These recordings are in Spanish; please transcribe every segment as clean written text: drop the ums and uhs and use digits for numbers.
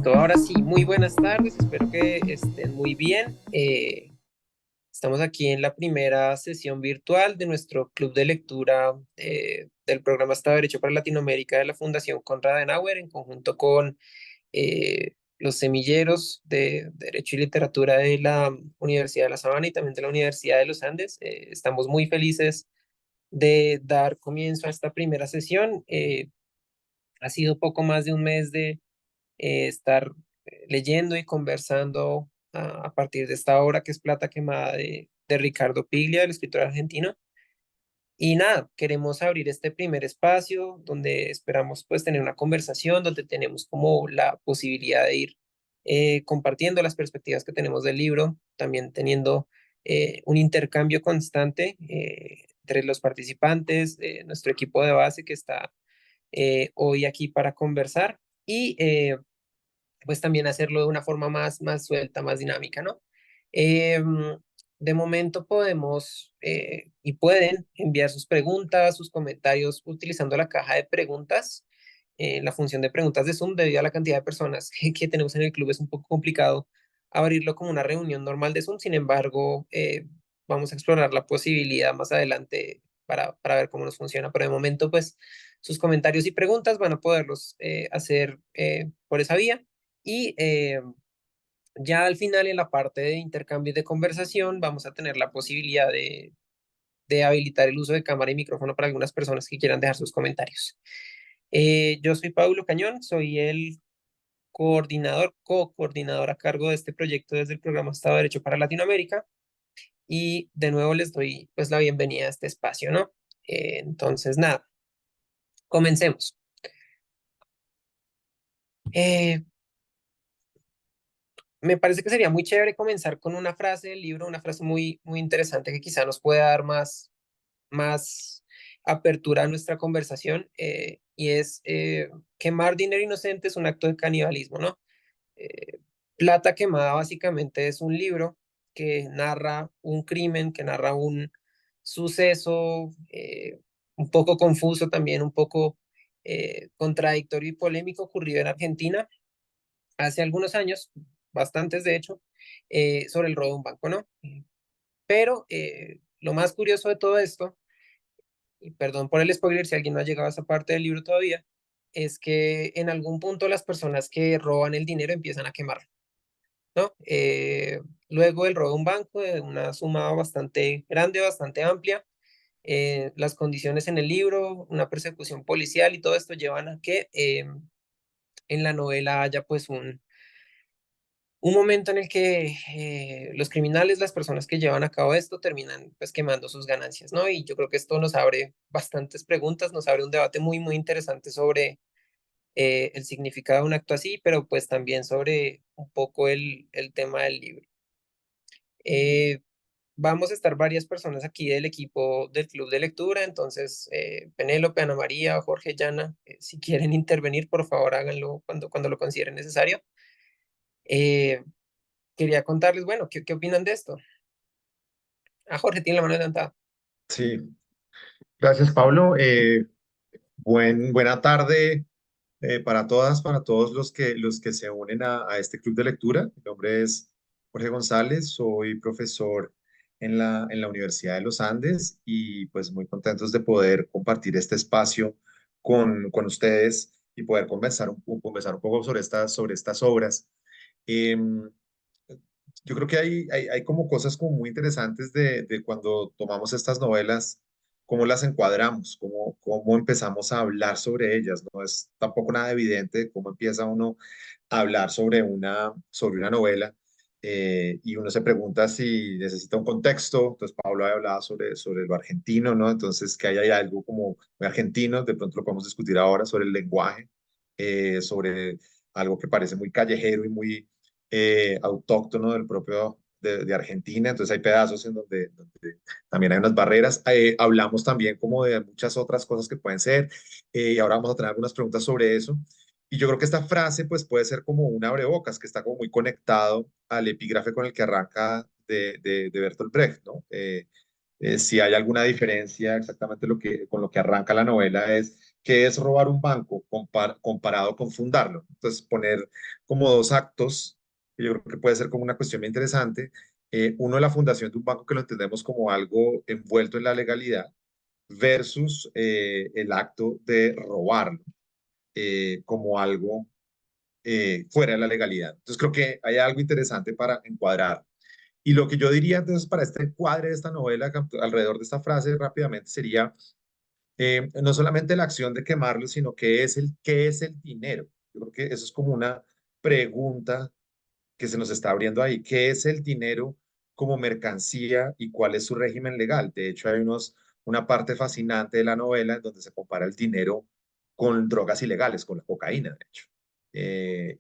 Listo, ahora sí, muy buenas tardes, espero que estén muy bien. Estamos aquí en la primera sesión virtual de nuestro club de lectura del programa Estado de Derecho para Latinoamérica de la Fundación Konrad Adenauer, en conjunto con los semilleros de Derecho y Literatura de la Universidad de La Sabana y también de la Universidad de los Andes. Estamos muy felices de dar comienzo a esta primera sesión. Ha sido poco más de un mes de estar leyendo y conversando a partir de esta obra que es Plata Quemada de Ricardo Piglia, el escritor argentino. Y nada, queremos abrir este primer espacio donde esperamos pues tener una conversación, donde tenemos como la posibilidad de ir compartiendo las perspectivas que tenemos del libro, también teniendo un intercambio constante entre los participantes, nuestro equipo de base que está hoy aquí para conversar. Y pues también hacerlo de una forma más suelta, más dinámica, ¿no? De momento podemos y pueden enviar sus preguntas, sus comentarios utilizando la caja de preguntas. La función de preguntas de Zoom, debido a la cantidad de personas que tenemos en el club, es un poco complicado abrirlo como una reunión normal de Zoom. Sin embargo, vamos a explorar la posibilidad más adelante para ver cómo nos funciona. Pero de momento, pues sus comentarios y preguntas van a poderlos hacer por esa vía. Y ya al final, en la parte de intercambio y de conversación, vamos a tener la posibilidad de habilitar el uso de cámara y micrófono para algunas personas que quieran dejar sus comentarios. Yo soy Paulo Cañón, soy el co-coordinador a cargo de este proyecto desde el programa Estado de Derecho para Latinoamérica. Y de nuevo les doy pues la bienvenida a este espacio, ¿no? Entonces, nada, comencemos. Eh, Me parece que sería muy chévere comenzar con una frase del libro, una frase muy interesante que quizá nos pueda dar más apertura a nuestra conversación, y es quemar dinero inocente es un acto de canibalismo, ¿no? Eh, Plata Quemada básicamente es un libro que narra un crimen, que narra un suceso un poco confuso también, un poco contradictorio y polémico ocurrido en Argentina hace algunos años, bastantes de hecho, sobre el robo de un banco, ¿no? Pero lo más curioso de todo esto, y perdón por el spoiler si alguien no ha llegado a esa parte del libro todavía, es que en algún punto las personas que roban el dinero empiezan a quemarlo, ¿no? Luego del robo de un banco, de una suma bastante grande, bastante amplia, las condiciones en el libro, una persecución policial y todo esto llevan a que en la novela haya pues un momento en el que los criminales, las personas que llevan a cabo esto, terminan pues quemando sus ganancias, ¿no? Y yo creo que esto nos abre bastantes preguntas, nos abre un debate muy interesante sobre el significado de un acto así, pero pues también sobre un poco el tema del libro. Eh, Vamos a estar varias personas aquí del equipo del club de lectura, entonces Penélope, Ana María, Jorge, Yana, si quieren intervenir, por favor háganlo cuando lo consideren necesario. Eh, Quería contarles, bueno, ¿qué opinan de esto? Ah, Jorge tiene la mano levantada. Sí, gracias Pablo. Buena tarde para todas, para todos los que se unen a este club de lectura. Mi nombre es Jorge González, soy profesor en la Universidad de los Andes y pues muy contentos de poder compartir este espacio con ustedes y poder conversar un poco sobre estas obras. Em, yo creo que hay como cosas como muy interesantes de cuando tomamos estas novelas, cómo las encuadramos, cómo empezamos a hablar sobre ellas. No es tampoco nada evidente cómo empieza uno a hablar sobre una novela, y uno se pregunta si necesita un contexto. Entonces Pablo ha hablado sobre lo argentino, ¿no? Entonces que hay algo como muy argentino, de pronto lo podemos discutir ahora sobre el lenguaje, sobre algo que parece muy callejero y muy autóctono del propio de Argentina. Entonces hay pedazos en donde también hay unas barreras. Hablamos también como de muchas otras cosas que pueden ser, y ahora vamos a tener algunas preguntas sobre eso. Y yo creo que esta frase pues puede ser como un abrebocas que está como muy conectado al epígrafe con el que arranca de Bertolt Brecht, ¿no? Si hay alguna diferencia, exactamente con lo que arranca la novela es ¿Qué es robar un banco comparado con fundarlo? Entonces, poner como dos actos, que yo creo que puede ser como una cuestión muy interesante. Uno, la fundación de un banco que lo entendemos como algo envuelto en la legalidad versus el acto de robarlo como algo fuera de la legalidad. Entonces, creo que hay algo interesante para encuadrar. Y lo que yo diría entonces para este encuadre de esta novela, alrededor de esta frase rápidamente, sería no solamente la acción de quemarlo, sino qué es el dinero. Yo creo que eso es como una pregunta que se nos está abriendo ahí. ¿Qué es el dinero como mercancía y cuál es su régimen legal? De hecho, hay una parte fascinante de la novela en donde se compara el dinero con drogas ilegales, con la cocaína, de hecho.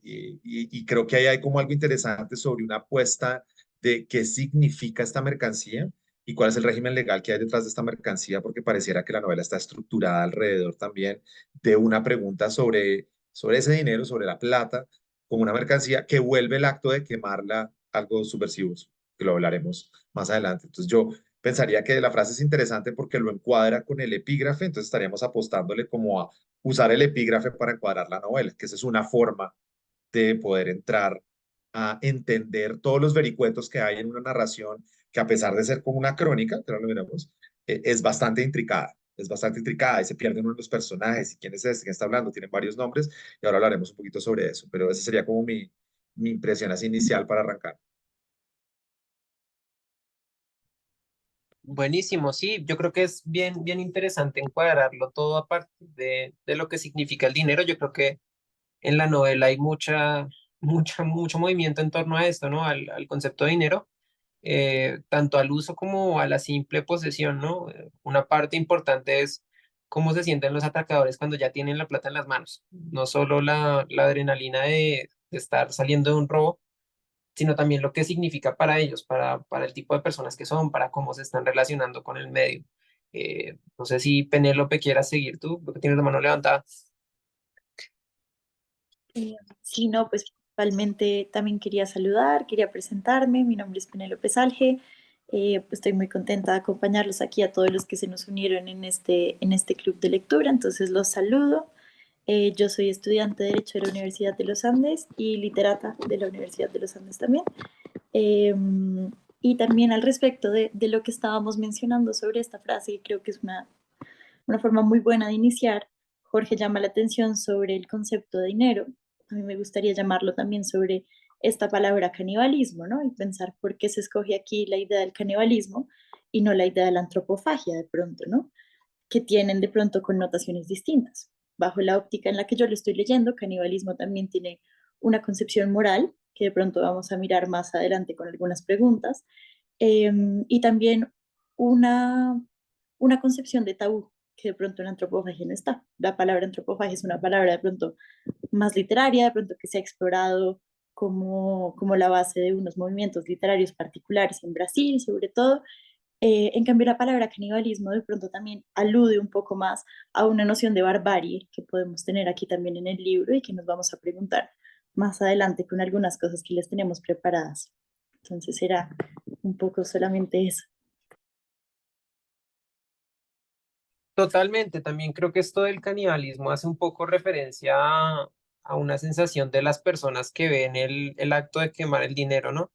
Y creo que ahí hay como algo interesante sobre una apuesta de qué significa esta mercancía y cuál es el régimen legal que hay detrás de esta mercancía, porque pareciera que la novela está estructurada alrededor también de una pregunta sobre ese dinero, sobre la plata, como una mercancía que vuelve el acto de quemarla algo subversivo, que lo hablaremos más adelante. Entonces yo pensaría que la frase es interesante porque lo encuadra con el epígrafe, entonces estaríamos apostándole como a usar el epígrafe para encuadrar la novela, que esa es una forma de poder entrar a entender todos los vericuetos que hay en una narración que a pesar de ser como una crónica, que ahora lo veremos, es bastante intricada. Es bastante intricada y se pierden uno de los personajes y quién es este, quién está hablando, tienen varios nombres y ahora hablaremos un poquito sobre eso, pero esa sería como mi impresión así inicial para arrancar. Buenísimo, sí, yo creo que es bien, bien interesante encuadrarlo todo a partir de lo que significa el dinero. Yo creo que en la novela hay mucho movimiento en torno a esto, ¿no? Al concepto de dinero, tanto al uso como a la simple posesión, ¿no? Una parte importante es cómo se sienten los atracadores cuando ya tienen la plata en las manos, no solo la adrenalina de estar saliendo de un robo, sino también lo que significa para ellos, para el tipo de personas que son, para cómo se están relacionando con el medio. No sé si Penélope quieras seguir tú, porque tienes la mano levantada. Sí, no, pues principalmente también quería saludar, quería presentarme. Mi nombre es Penélope Salge. Pues estoy muy contenta de acompañarlos aquí a todos los que se nos unieron en este club de lectura, entonces los saludo. Yo soy estudiante de Derecho de la Universidad de los Andes y literata de la Universidad de los Andes también. Eh, y también al respecto de lo que estábamos mencionando sobre esta frase, creo que es una forma muy buena de iniciar. Jorge llama la atención sobre el concepto de dinero. A mí me gustaría llamarlo también sobre esta palabra canibalismo, ¿no? Y pensar por qué se escoge aquí la idea del canibalismo y no la idea de la antropofagia de pronto, ¿no? Que tienen de pronto connotaciones distintas. Bajo la óptica en la que yo lo estoy leyendo, canibalismo también tiene una concepción moral que de pronto vamos a mirar más adelante con algunas preguntas, y también una, una concepción de tabú que de pronto en antropofagia no está. La palabra antropofagia es una palabra de pronto más literaria, de pronto que se ha explorado como la base de unos movimientos literarios particulares en Brasil, sobre todo. En cambio, la palabra canibalismo de pronto también alude un poco más a una noción de barbarie que podemos tener aquí también en el libro y que nos vamos a preguntar más adelante con algunas cosas que les tenemos preparadas. Entonces será un poco solamente eso. Totalmente, también creo que esto del canibalismo hace un poco referencia a una sensación de las personas que ven el acto de quemar el dinero, ¿no?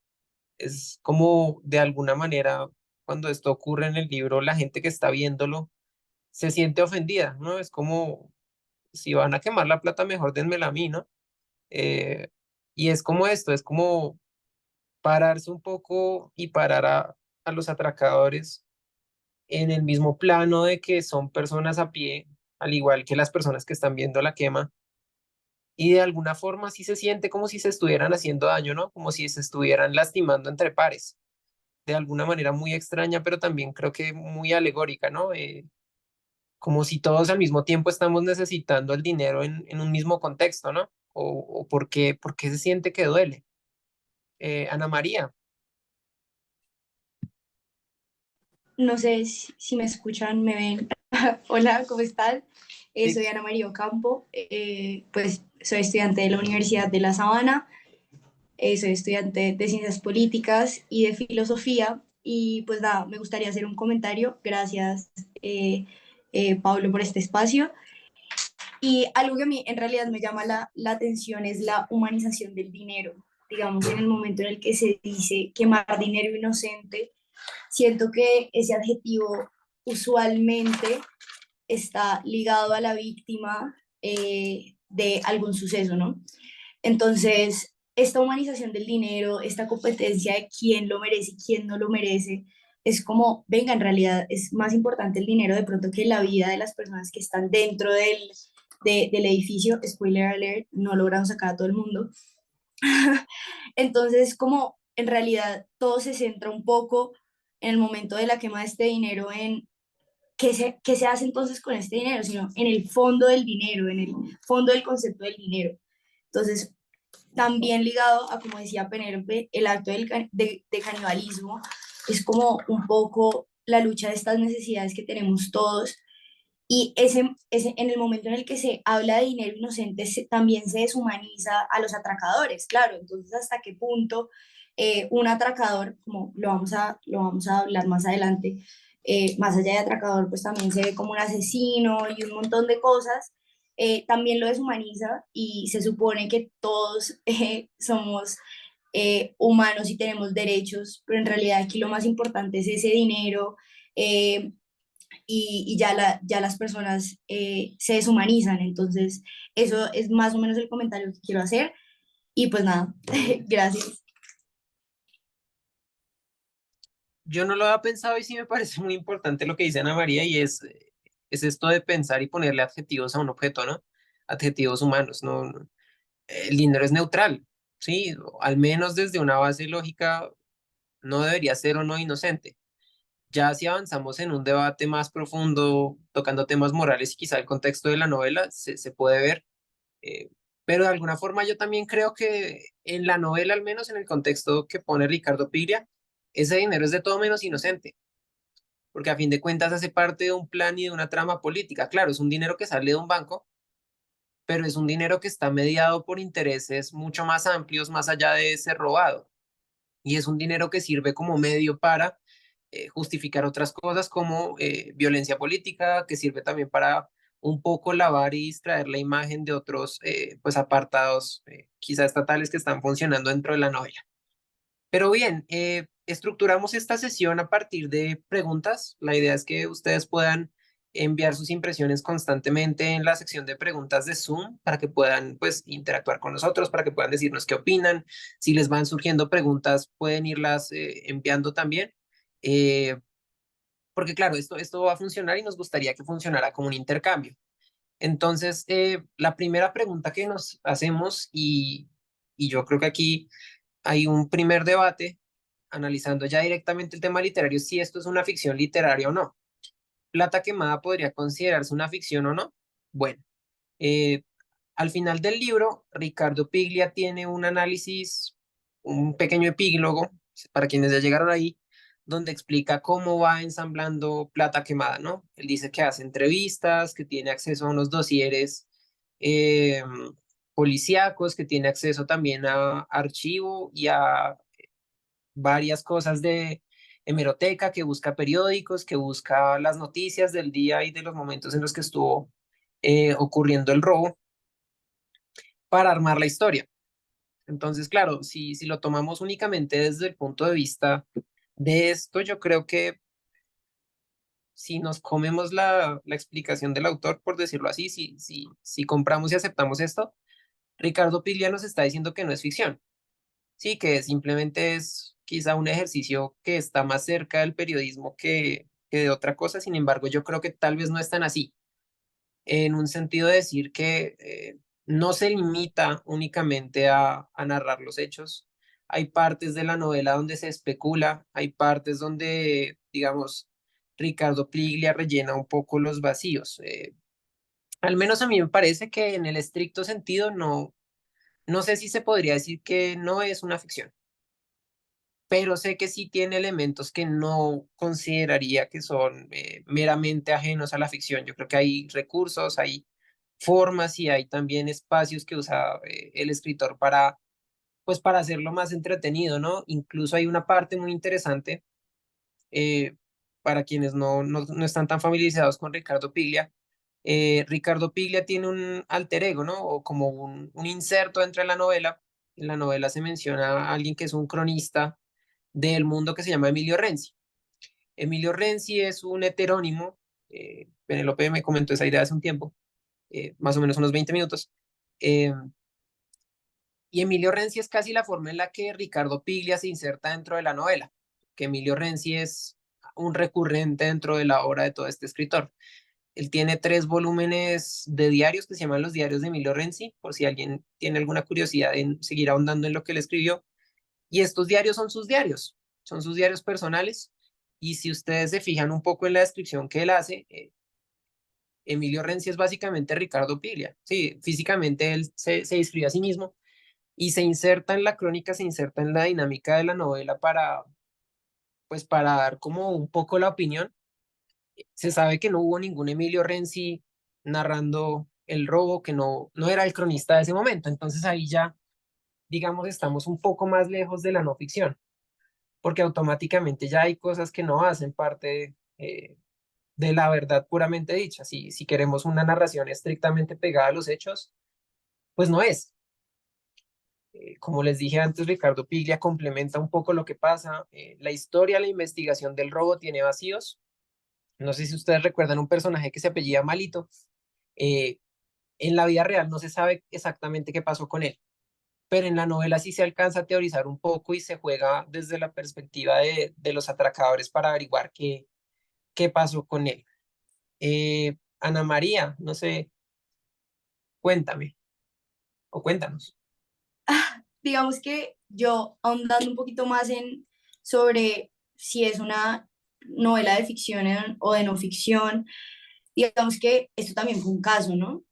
Es como de alguna manera, cuando esto ocurre en el libro, la gente que está viéndolo se siente ofendida, ¿no? Es como, si van a quemar la plata, mejor denmela a mí, ¿no? Eh, y es como esto, es como pararse un poco y parar a los atracadores en el mismo plano de que son personas a pie, al igual que las personas que están viendo la quema, y de alguna forma sí se siente como si se estuvieran haciendo daño, ¿no? Como si se estuvieran lastimando entre pares, de alguna manera muy extraña, pero también creo que muy alegórica, ¿no? Como si todos al mismo tiempo estamos necesitando el dinero en un mismo contexto, ¿no? O por qué se siente que duele. Ana María, No sé si me escuchan, me ven. Hola, ¿cómo están? sí, Soy Ana María Ocampo, pues soy estudiante de la Universidad de La Sabana, soy estudiante de Ciencias Políticas y de Filosofía y pues nada, me gustaría hacer un comentario. Gracias, Pablo, por este espacio. Y algo que a mí en realidad me llama la atención es la humanización del dinero. Digamos, en el momento en el que se dice quemar dinero inocente, siento que ese adjetivo usualmente está ligado a la víctima de algún suceso, ¿no? Entonces, esta humanización del dinero, esta competencia de quién lo merece y quién no lo merece, es como, venga, en realidad es más importante el dinero de pronto que la vida de las personas que están dentro del edificio. Spoiler alert, no lograron sacar a todo el mundo. Entonces, como en realidad todo se centra un poco en el momento de la quema de este dinero en qué se hace entonces con este dinero, sino en el fondo del dinero, en el fondo del concepto del dinero. Entonces, también ligado a, como decía Penélope, el acto de canibalismo es como un poco la lucha de estas necesidades que tenemos todos. Y en el momento en el que se habla de dinero inocente, también se deshumaniza a los atracadores, claro. Entonces, ¿hasta qué punto un atracador, como lo vamos a hablar más adelante, más allá de atracador, pues también se ve como un asesino y un montón de cosas, también lo deshumaniza y se supone que todos somos humanos y tenemos derechos, pero en realidad aquí lo más importante es ese dinero. eh, y ya, ya las personas se deshumanizan. Entonces, eso es más o menos el comentario que quiero hacer. Y pues nada, gracias. Yo no lo había pensado y sí me parece muy importante lo que dice Ana María y es esto de pensar y ponerle adjetivos a un objeto, ¿no? Adjetivos humanos, ¿no? El dinero es neutral, ¿sí? Al menos desde una base lógica no debería ser o no inocente. Ya si avanzamos en un debate más profundo, tocando temas morales y quizá el contexto de la novela, se puede ver. eh, pero de alguna forma yo también creo que en la novela, al menos en el contexto que pone Ricardo Piglia, ese dinero es de todo menos inocente, porque a fin de cuentas hace parte de un plan y de una trama política. Claro, es un dinero que sale de un banco, pero es un dinero que está mediado por intereses mucho más amplios, más allá de ser robado. Y es un dinero que sirve como medio para justificar otras cosas como violencia política, que sirve también para un poco lavar y distraer la imagen de otros pues apartados, quizá estatales, que están funcionando dentro de la novela. Pero bien, estructuramos esta sesión a partir de preguntas. La idea es que ustedes puedan enviar sus impresiones constantemente en la sección de preguntas de Zoom para que puedan pues interactuar con nosotros, para que puedan decirnos qué opinan. Si les van surgiendo preguntas, pueden irlas enviando también. Eh, Porque claro, esto va a funcionar y nos gustaría que funcionara como un intercambio. Entonces, la primera pregunta que nos hacemos, y yo creo que aquí hay un primer debate analizando ya directamente el tema literario, si esto es una ficción literaria o no. Plata quemada podría considerarse una ficción o no. Bueno, eh, al final del libro, Ricardo Piglia tiene un análisis, un pequeño epílogo, para quienes ya llegaron ahí, donde explica cómo va ensamblando Plata quemada, ¿no? Él dice que hace entrevistas, que tiene acceso a unos dosieres eh, policíacos, que tiene acceso también a archivo y a varias cosas de hemeroteca, que busca periódicos, que busca las noticias del día y de los momentos en los que estuvo ocurriendo el robo para armar la historia. Entonces, claro, si lo tomamos únicamente desde el punto de vista de esto, yo creo que si nos comemos la explicación del autor, por decirlo así, si compramos y aceptamos esto, Ricardo Piglia nos está diciendo que no es ficción. Sí, que simplemente es quizá un ejercicio que está más cerca del periodismo que de otra cosa. Sin embargo, yo creo que tal vez no es tan así, en un sentido de decir que no se limita únicamente a narrar los hechos. Hay partes de la novela donde se especula, hay partes donde, digamos, Ricardo Piglia rellena un poco los vacíos. Al menos a mí me parece que en el estricto sentido no sé si se podría decir que no es una ficción, pero sé que sí tiene elementos que no consideraría que son meramente ajenos a la ficción. Yo creo que hay recursos, hay formas y hay también espacios que usa el escritor para, pues, para hacerlo más entretenido, ¿no? Incluso hay una parte muy interesante eh, para quienes no están tan familiarizados con Ricardo Piglia. Ricardo Piglia tiene un alter ego, ¿no? O como un inserto dentro de la novela. En la novela se menciona a alguien que es un cronista del mundo que se llama Emilio Renzi. Emilio Renzi es un heterónimo. Penélope me comentó esa idea hace un tiempo, más o menos unos 20 minutos. Eh, y Emilio Renzi es casi la forma en la que Ricardo Piglia se inserta dentro de la novela, que Emilio Renzi es un recurrente dentro de la obra de todo este escritor. Él tiene 3 volúmenes de diarios que se llaman los diarios de Emilio Renzi, por si alguien tiene alguna curiosidad en seguir ahondando en lo que él escribió. Y estos diarios son sus diarios personales. Y si ustedes se fijan un poco en la descripción que él hace, Emilio Renzi es básicamente Ricardo Piglia. Sí, físicamente él se describe a sí mismo y se inserta en la crónica, se inserta en la dinámica de la novela pues para dar como un poco la opinión. Se sabe que no hubo ningún Emilio Renzi narrando el robo, que no era el cronista de ese momento. Entonces ahí ya, digamos, estamos un poco más lejos de la no ficción, porque automáticamente ya hay cosas que no hacen parte de la verdad puramente dicha. Si queremos una narración estrictamente pegada a los hechos, pues no es. Como les dije antes, Ricardo Piglia complementa un poco lo que pasa. La historia, la investigación del robo tiene vacíos. No sé si ustedes recuerdan un personaje que se apellida Malito. Eh, en la vida real no se sabe exactamente qué pasó con él, pero en la novela sí se alcanza a teorizar un poco y se juega desde la perspectiva de los atracadores para averiguar qué pasó con él. Ana María, no sé, cuéntame o cuéntanos. Digamos que yo, ahondando un poquito más en sobre si es una novela de ficción o de no ficción, digamos que esto también fue un caso, ¿no?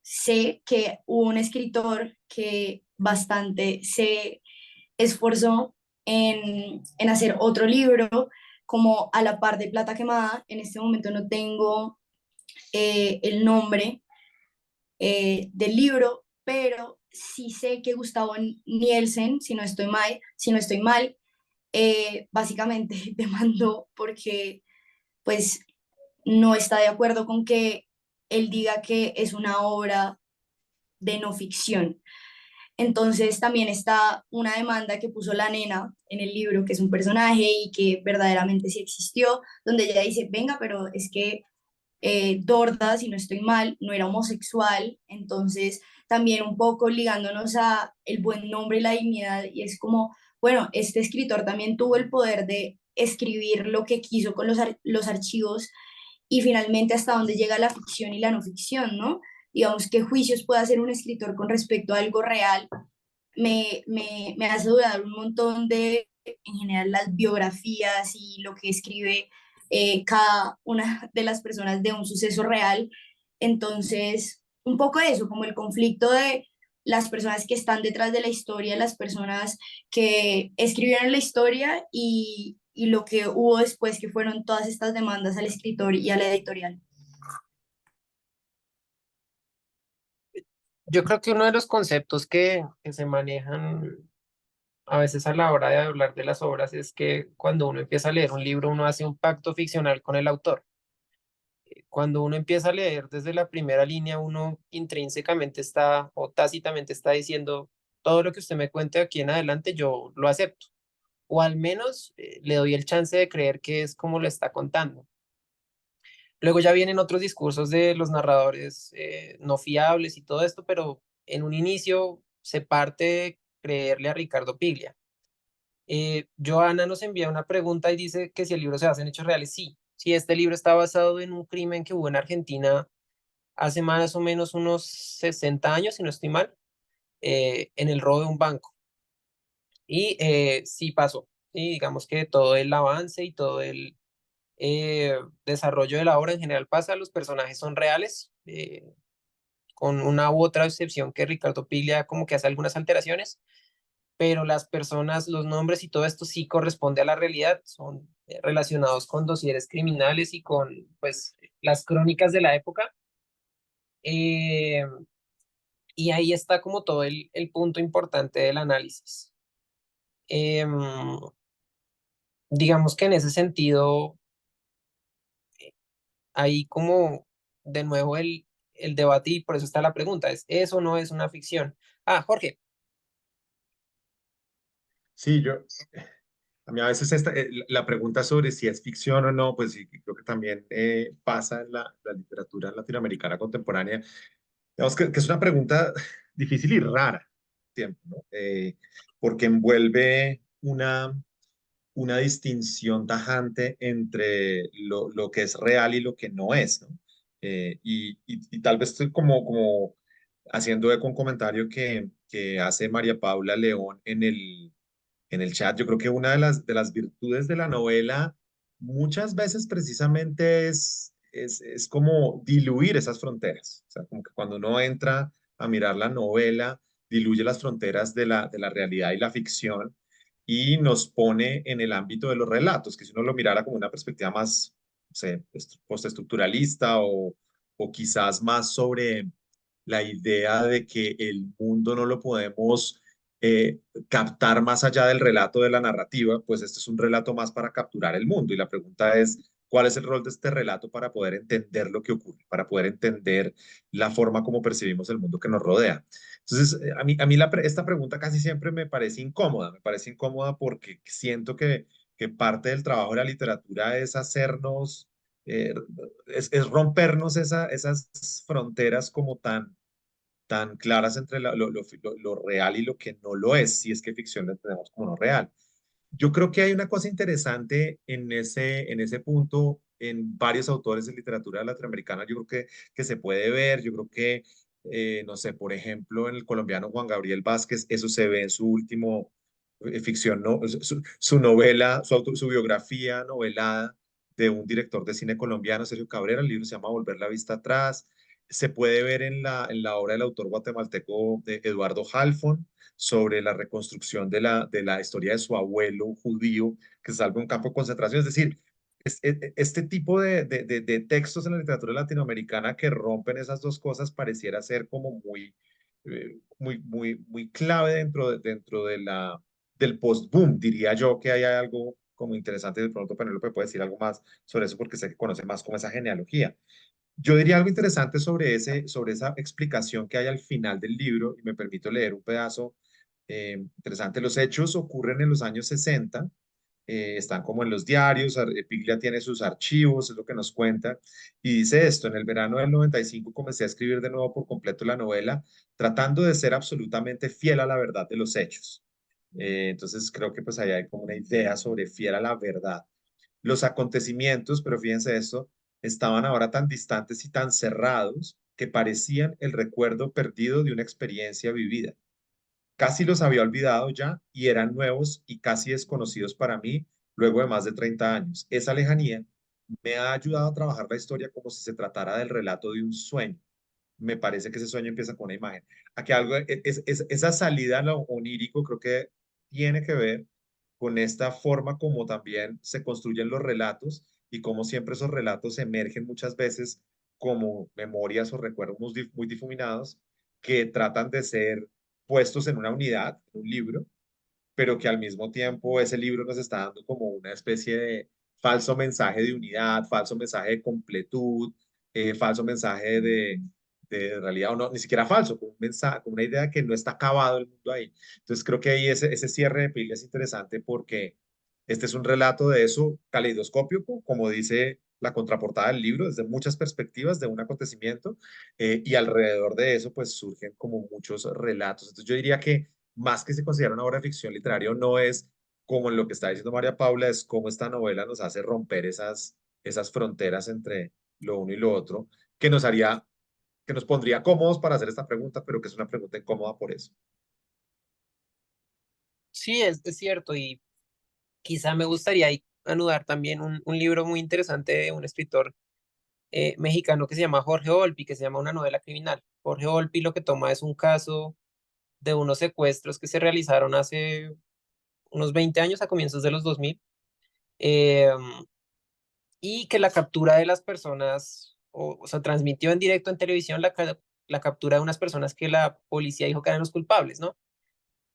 Sé que hubo un escritor que bastante se esforzó en hacer otro libro, como a la par de Plata Quemada. En este momento no tengo el nombre del libro, pero sí sé que Gustavo Nielsen, si no estoy mal, básicamente demandó porque pues no está de acuerdo con que él diga que es una obra de no ficción. Entonces también está una demanda que puso la nena en el libro, que es un personaje y que verdaderamente sí existió, donde ella dice, venga, pero es que Dorda, si no estoy mal, no era homosexual, entonces también un poco ligándonos a el buen nombre y la dignidad, y es como, bueno, este escritor también tuvo el poder de escribir lo que quiso con los archivos y finalmente hasta dónde llega la ficción y la no ficción, ¿no? Digamos, qué juicios puede hacer un escritor con respecto a algo real. Me hace dudar un montón de, en general, las biografías y lo que escribe cada una de las personas de un suceso real. Entonces, un poco eso, como el conflicto de las personas que están detrás de la historia, las personas que escribieron la historia y lo que hubo después, que fueron todas estas demandas al escritor y a la editorial. Yo creo que uno de los conceptos que se manejan a veces a la hora de hablar de las obras es que cuando uno empieza a leer un libro, uno hace un pacto ficcional con el autor. Cuando uno empieza a leer desde la primera línea, uno intrínsecamente está o tácitamente está diciendo, todo lo que usted me cuente de aquí en adelante, yo lo acepto. O al menos le doy el chance de creer que es como lo está contando. Luego ya vienen otros discursos de los narradores no fiables y todo esto, pero en un inicio se parte de creerle a Ricardo Piglia. Joana nos envía una pregunta y dice que si el libro se basa en hechos reales. Sí, sí, este libro está basado en un crimen que hubo en Argentina hace más o menos unos 60 años, si no estoy mal, en el robo de un banco. Y sí pasó. Y digamos que todo el avance y todo el desarrollo de la obra en general pasa, los personajes son reales, con una u otra excepción que Ricardo Piglia como que hace algunas alteraciones, pero las personas, los nombres y todo esto sí corresponde a la realidad, son relacionados con dosieres criminales y con pues las crónicas de la época. Eh, y ahí está como todo el punto importante del análisis. Em, digamos que en ese sentido, ahí como de nuevo el debate y por eso está la pregunta, ¿es o no es una ficción? Ah, Jorge. Sí, a mí a veces la pregunta sobre si es ficción o no, pues sí, creo que también pasa en la literatura latinoamericana contemporánea. Digamos que es una pregunta difícil y rara, tiempo, ¿no? Porque envuelve una distinción tajante entre lo que es real y lo que no es, ¿no? Y tal vez estoy como haciendo eco un comentario que hace María Paula León en el chat. Yo creo que una de las virtudes de la novela muchas veces precisamente es como diluir esas fronteras. O sea, como que cuando uno entra a mirar la novela, diluye las fronteras de la realidad y la ficción y nos pone en el ámbito de los relatos, que si uno lo mirara como una perspectiva más, no sé, postestructuralista o quizás más sobre la idea de que el mundo no lo podemos captar más allá del relato de la narrativa, pues este es un relato más para capturar el mundo. Y la pregunta es, ¿cuál es el rol de este relato para poder entender lo que ocurre, para poder entender la forma como percibimos el mundo que nos rodea? Entonces, a mí esta pregunta casi siempre me parece incómoda porque siento que parte del trabajo de la literatura es hacernos, eh, es rompernos esas fronteras como tan claras entre lo real y lo que no lo es, si es que ficción lo entendemos como no real. Yo creo que hay una cosa interesante en ese punto en varios autores de literatura latinoamericana, yo creo que se puede ver, yo creo que, no sé, por ejemplo, en el colombiano Juan Gabriel Vázquez, eso se ve en su último ficción, ¿no? Su novela, su biografía novelada de un director de cine colombiano, Sergio Cabrera, el libro se llama Volver la vista atrás. Se puede ver en la obra del autor guatemalteco Eduardo Halfon, sobre la reconstrucción de la historia de su abuelo judío que se salva en un campo de concentración. Es decir, este tipo de textos en la literatura latinoamericana que rompen esas dos cosas pareciera ser como muy clave del post-boom. Diría yo que hay algo como interesante, de pronto Penélope puede decir algo más sobre eso porque sé que conoce más como esa genealogía. Yo diría algo interesante sobre esa explicación que hay al final del libro, y me permito leer un pedazo interesante. Los hechos ocurren en los años 60, están como en los diarios, Piglia tiene sus archivos, es lo que nos cuenta, y dice esto: en el verano del 95 comencé a escribir de nuevo por completo la novela, tratando de ser absolutamente fiel a la verdad de los hechos. Entonces creo que pues ahí hay como una idea sobre fiel a la verdad. Los acontecimientos, pero fíjense esto, estaban ahora tan distantes y tan cerrados que parecían el recuerdo perdido de una experiencia vivida. Casi los había olvidado ya y eran nuevos y casi desconocidos para mí luego de más de 30 años. Esa lejanía me ha ayudado a trabajar la historia como si se tratara del relato de un sueño. Me parece que ese sueño empieza con una imagen. Aquí algo, esa salida a lo onírico creo que tiene que ver con esta forma como también se construyen los relatos y cómo siempre esos relatos emergen muchas veces como memorias o recuerdos muy difuminados que tratan de ser puestos en una unidad, en un libro, pero que al mismo tiempo ese libro nos está dando como una especie de falso mensaje de unidad, falso mensaje de completud, falso mensaje de realidad, o no, ni siquiera falso, como un mensaje, como una idea que no está acabado el mundo ahí. Entonces creo que ahí ese cierre de pila es interesante porque este es un relato de eso caleidoscópico, como dice la contraportada del libro, desde muchas perspectivas de un acontecimiento, y alrededor de eso pues surgen como muchos relatos. Entonces yo diría que más que se considera una obra de ficción literaria, no es como en lo que está diciendo María Paula, es cómo esta novela nos hace romper esas fronteras entre lo uno y lo otro, que nos pondría cómodos para hacer esta pregunta, pero que es una pregunta incómoda por eso. Sí, es cierto, y quizá me gustaría ahí anudar también un libro muy interesante de un escritor mexicano que se llama Jorge Volpi, que se llama Una novela criminal. Jorge Volpi lo que toma es un caso de unos secuestros que se realizaron hace unos 20 años, a comienzos de los 2000, eh, y que la captura de las personas, o sea, transmitió en directo en televisión la captura de unas personas que la policía dijo que eran los culpables, ¿no?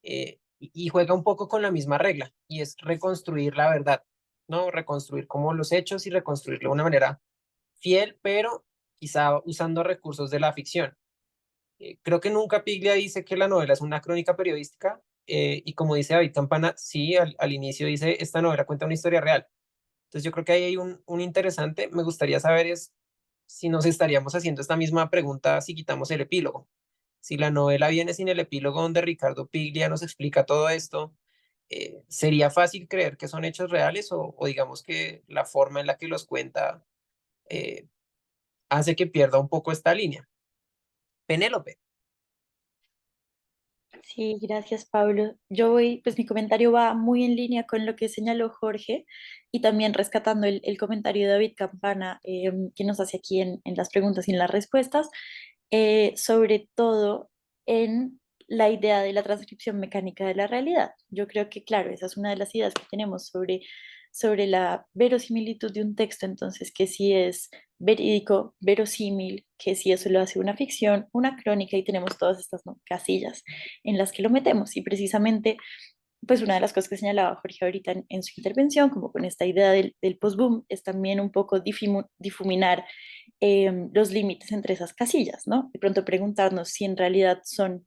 Y juega un poco con la misma regla, y es reconstruir la verdad, ¿no? Reconstruir como los hechos y reconstruirlo de una manera fiel, pero quizá usando recursos de la ficción. Creo que nunca Piglia dice que la novela es una crónica periodística, y como dice David Campana, sí, al inicio dice, esta novela cuenta una historia real. Entonces yo creo que ahí hay un interesante. Me gustaría saber es si nos estaríamos haciendo esta misma pregunta si quitamos el epílogo. Si la novela viene sin el epílogo donde Ricardo Piglia nos explica todo esto, ¿sería fácil creer que son hechos reales o digamos que la forma en la que los cuenta eh, hace que pierda un poco esta línea? Penélope. Sí, gracias, Pablo. Pues mi comentario va muy en línea con lo que señaló Jorge y también rescatando el comentario de David Campana, que nos hace aquí en las preguntas y en las respuestas, sobre todo en la idea de la transcripción mecánica de la realidad. Yo creo que, claro, esa es una de las ideas que tenemos sobre la verosimilitud de un texto, entonces, que si es verídico, verosímil, que si eso lo hace una ficción, una crónica, y tenemos todas estas, ¿no?, casillas en las que lo metemos. Y precisamente, pues una de las cosas que señalaba Jorge ahorita en su intervención, como con esta idea del post-boom, es también un poco difuminar los límites entre esas casillas, ¿no? De pronto preguntarnos si en realidad son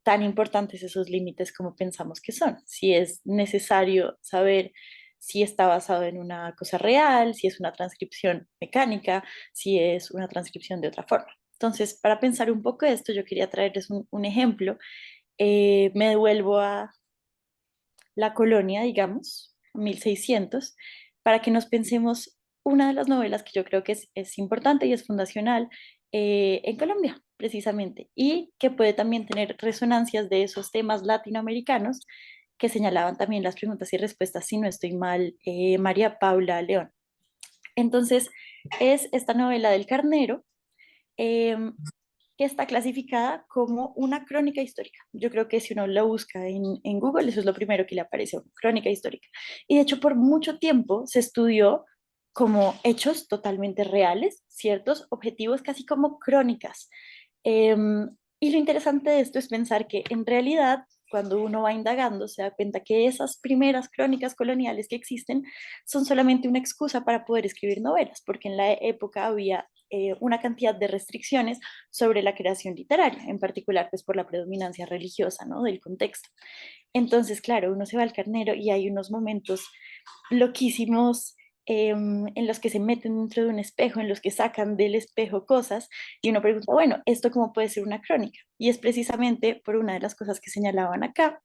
tan importantes esos límites como pensamos que son, si es necesario saber si está basado en una cosa real, si es una transcripción mecánica, si es una transcripción de otra forma. Entonces, para pensar un poco esto, yo quería traerles un ejemplo. Me devuelvo a la colonia, digamos, 1600, para que nos pensemos una de las novelas que yo creo que es importante y es fundacional en Colombia, precisamente, y que puede también tener resonancias de esos temas latinoamericanos que señalaban también las preguntas y respuestas, si no estoy mal, María Paula León. Entonces, es esta novela del Carnero, em, que está clasificada como una crónica histórica. Yo creo que si uno la busca en Google, eso es lo primero que le aparece, una crónica histórica. Y de hecho, por mucho tiempo se estudió como hechos totalmente reales, ciertos objetivos, casi como crónicas. Y lo interesante de esto es pensar que en realidad, cuando uno va indagando, se da cuenta que esas primeras crónicas coloniales que existen son solamente una excusa para poder escribir novelas, porque en la época había una cantidad de restricciones sobre la creación literaria, en particular pues por la predominancia religiosa, ¿no?, del contexto. Entonces, claro, uno se va al Carnero y hay unos momentos loquísimos, en los que se meten dentro de un espejo, en los que sacan del espejo cosas, y uno pregunta, bueno, ¿esto cómo puede ser una crónica? Y es precisamente por una de las cosas que señalaban acá,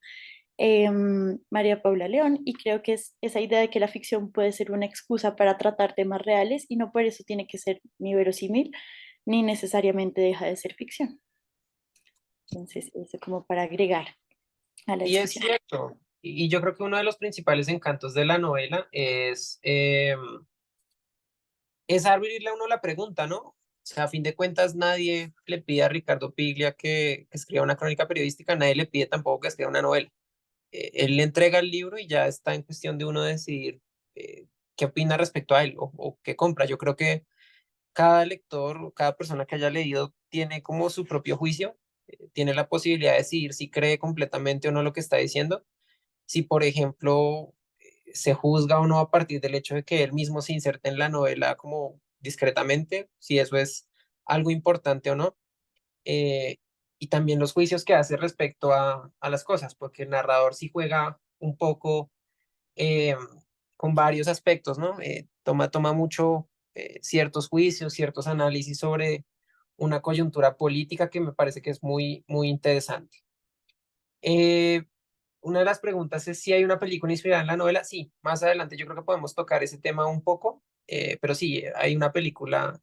María Paula León, y creo que es esa idea de que la ficción puede ser una excusa para tratar temas reales y no por eso tiene que ser ni verosímil ni necesariamente deja de ser ficción. Entonces, eso como para agregar a la Y es discusión. cierto, y yo creo que uno de los principales encantos de la novela es abrirle a uno la pregunta, ¿no? O sea, a fin de cuentas, nadie le pide a Ricardo Piglia que escriba una crónica periodística, nadie le pide tampoco que escriba una novela. Él le entrega el libro y ya está en cuestión de uno decidir qué opina respecto a él o qué compra. Yo creo que cada lector o cada persona que haya leído tiene como su propio juicio, tiene la posibilidad de decidir si cree completamente o no lo que está diciendo. Si, por ejemplo, se juzga o no a partir del hecho de que él mismo se inserte en la novela como discretamente, si eso es algo importante o no. eh, y también los juicios que hace respecto a las cosas, porque el narrador sí juega un poco eh, con varios aspectos, ¿no? Toma mucho ciertos juicios, ciertos análisis sobre una coyuntura política que me parece que es muy, muy interesante. Eh, una de las preguntas es si hay una película inspirada en la novela. Sí, más adelante yo creo que podemos tocar ese tema un poco, pero sí, hay una película,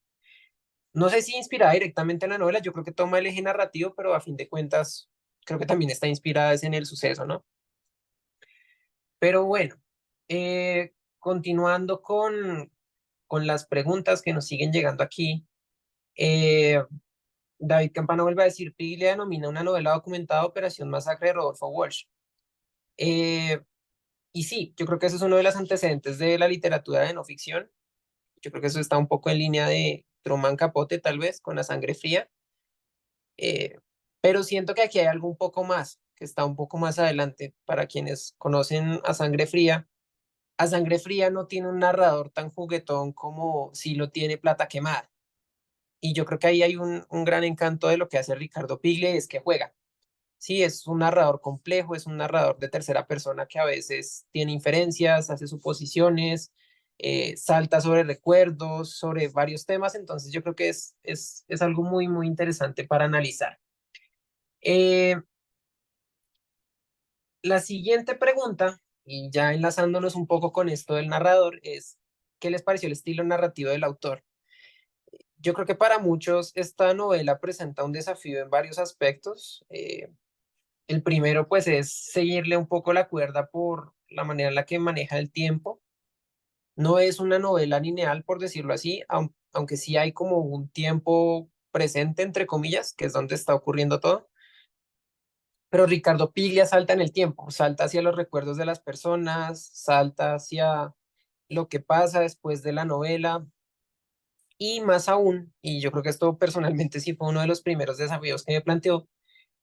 no sé si inspirada directamente en la novela, yo creo que toma el eje narrativo, pero a fin de cuentas creo que también está inspirada es en el suceso, ¿no? Pero bueno, continuando con las preguntas que nos siguen llegando aquí, eh, David Campana vuelve a decir, Piglia denomina una novela documentada Operación Masacre de Rodolfo Walsh. Eh, Y sí, yo creo que eso es uno de los antecedentes de la literatura de no ficción. Yo creo que eso está un poco en línea de Truman Capote, tal vez, con La Sangre Fría. Eh, pero siento que aquí hay algo un poco más, que está un poco más adelante. Para quienes conocen a Sangre Fría, A Sangre Fría no tiene un narrador tan juguetón como si lo tiene Plata Quemada. Y yo creo que ahí hay un gran encanto de lo que hace Ricardo Piglia, es que juega. Sí, es un narrador complejo, es un narrador de tercera persona que a veces tiene inferencias, hace suposiciones, salta sobre recuerdos, sobre varios temas, entonces yo creo que es algo muy, muy interesante para analizar. Eh, la siguiente pregunta, y ya enlazándonos un poco con esto del narrador, es, ¿qué les pareció el estilo narrativo del autor? Yo creo que para muchos esta novela presenta un desafío en varios aspectos. El primero, pues, es seguirle un poco la cuerda por la manera en la que maneja el tiempo. No es una novela lineal, por decirlo así, aunque sí hay como un tiempo presente, entre comillas, que es donde está ocurriendo todo. Pero Ricardo Piglia salta en el tiempo, salta hacia los recuerdos de las personas, salta hacia lo que pasa después de la novela y más aún, y yo creo que esto personalmente sí fue uno de los primeros desafíos que me planteó,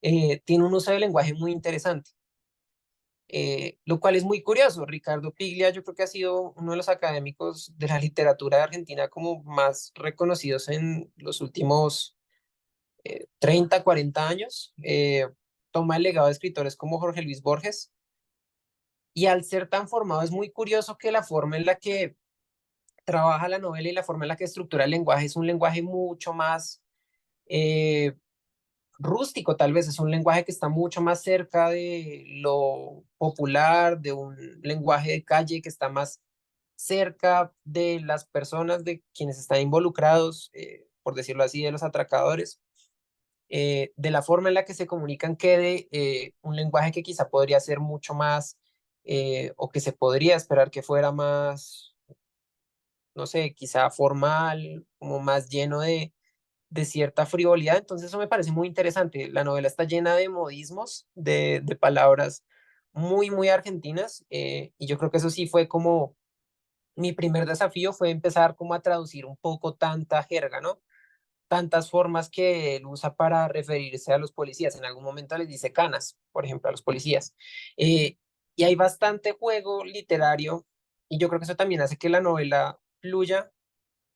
tiene un uso de lenguaje muy interesante. Lo cual es muy curioso. Ricardo Piglia yo creo que ha sido uno de los académicos de la literatura de Argentina como más reconocidos en los últimos 30, 40 años. Toma el legado de escritores como Jorge Luis Borges y al ser tan formado es muy curioso que la forma en la que trabaja la novela y la forma en la que estructura el lenguaje es un lenguaje mucho más eh, rústico, tal vez es un lenguaje que está mucho más cerca de lo popular, de un lenguaje de calle que está más cerca de las personas, de quienes están involucrados, por decirlo así, de los atracadores, de la forma en la que se comunican, que de un lenguaje que quizá podría ser mucho más, o que se podría esperar que fuera más, no sé, quizá formal, como más lleno de cierta frivolidad, entonces eso me parece muy interesante. La novela está llena de modismos, de palabras muy, muy argentinas, y yo creo que eso sí fue como mi primer desafío, fue empezar como a traducir un poco tanta jerga, ¿no? Tantas formas que él usa para referirse a los policías. En algún momento les dice canas, por ejemplo, a los policías. Eh, y hay bastante juego literario, y yo creo que eso también hace que la novela fluya,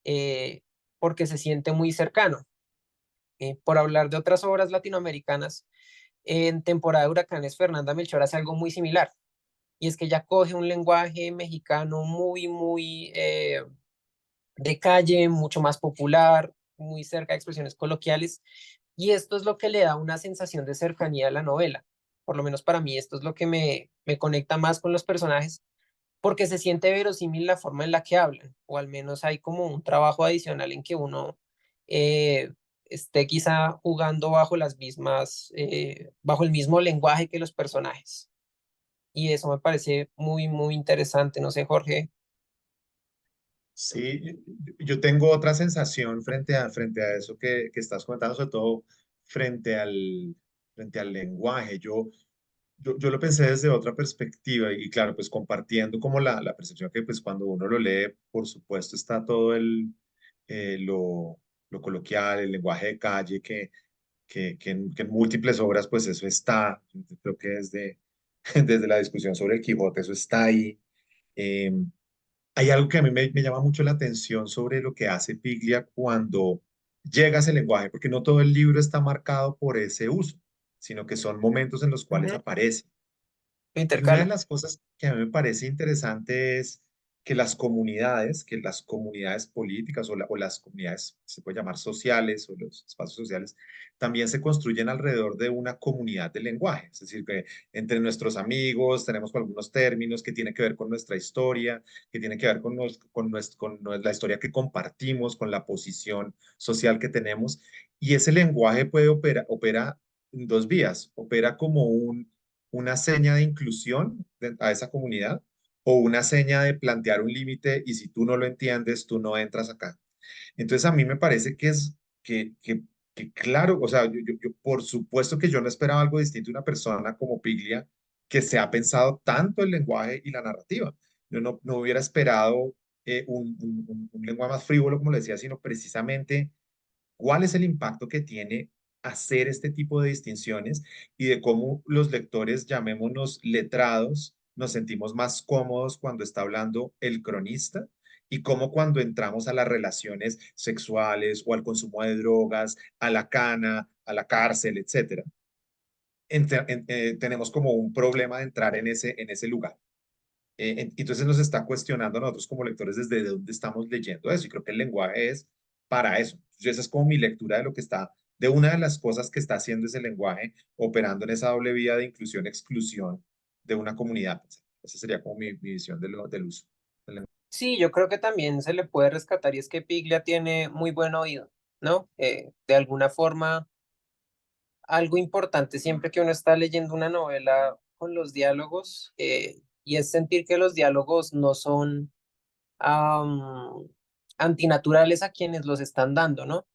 eh, porque se siente muy cercano. Por hablar de otras obras latinoamericanas, en temporada de huracanes, Fernanda Melchor hace algo muy similar, y es que ella coge un lenguaje mexicano muy, muy de calle, mucho más popular, muy cerca de expresiones coloquiales, y esto es lo que le da una sensación de cercanía a la novela. Por lo menos para mí, esto es lo que me conecta más con los personajes, porque se siente verosímil la forma en la que hablan, o al menos hay como un trabajo adicional en que uno eh, esté quizá jugando bajo las mismas, bajo el mismo lenguaje que los personajes. Y eso me parece muy, muy interesante. No sé, Jorge. Sí, yo tengo otra sensación frente a eso que estás comentando, sobre todo frente al lenguaje. Yo lo pensé desde otra perspectiva y claro, pues compartiendo como la percepción que pues cuando uno lo lee, por supuesto está todo eh, lo, lo coloquial, el lenguaje de calle que en múltiples obras pues eso está, yo creo que desde, desde la discusión sobre el Quijote eso está ahí. Eh, Hay algo que a mí me llama mucho la atención sobre lo que hace Piglia cuando llega a ese lenguaje, porque no todo el libro está marcado por ese uso, sino que son momentos en los cuales Ujú. aparece. Lo Y una de intercala. las cosas que a mí me parece interesante es que las comunidades políticas o las comunidades, se puede llamar sociales o los espacios sociales, también se construyen alrededor de una comunidad de lenguaje. Es decir, que entre nuestros amigos tenemos algunos términos que tienen que ver con nuestra historia, que tienen que ver con la historia que compartimos, con la posición social que tenemos. Y ese lenguaje opera en dos vías. Opera como una seña de inclusión a esa comunidad o una seña de plantear un límite y si tú no lo entiendes, tú no entras acá. Entonces a mí me parece que claro, o sea, por supuesto que yo no esperaba algo distinto de una persona como Piglia que se ha pensado tanto el lenguaje y la narrativa. Yo no hubiera esperado un lenguaje más frívolo, como le decía, sino precisamente cuál es el impacto que tiene hacer este tipo de distinciones y de cómo los lectores, llamémonos letrados, nos sentimos más cómodos cuando está hablando el cronista y cómo cuando entramos a las relaciones sexuales o al consumo de drogas, a la cana, a la cárcel, etcétera, tenemos como un problema de entrar en ese lugar. Entonces nos está cuestionando a nosotros como lectores desde dónde estamos leyendo eso y creo que el lenguaje es para eso. Entonces, esa es como mi lectura de lo que está, de una de las cosas que está haciendo ese lenguaje, operando en esa doble vía de inclusión-exclusión de una comunidad. Esa sería como mi visión del uso del lenguaje. Sí, yo creo que también se le puede rescatar y es que Piglia tiene muy buen oído, ¿no? De alguna forma, algo importante siempre que uno está leyendo una novela con los diálogos y es sentir que los diálogos no son am, antinaturales a quienes los están dando, ¿no?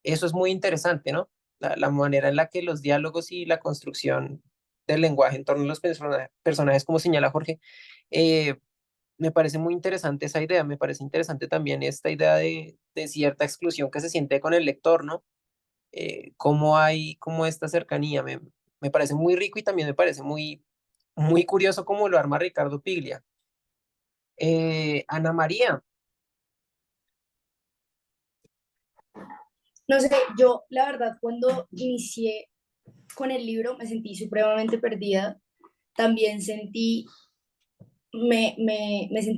Eso es muy interesante, ¿no? La manera en la que los diálogos y la construcción del lenguaje en torno a los personajes, como señala Jorge, eh, me parece muy interesante esa idea, me parece interesante también esta idea de cierta exclusión que se siente con el lector, ¿no? Cómo hay como esta cercanía, me parece muy rico y también me parece muy curioso cómo lo arma Ricardo Piglia. Ana María, No sé, yo la verdad cuando inicié con el libro me sentí supremamente perdida. También me sentí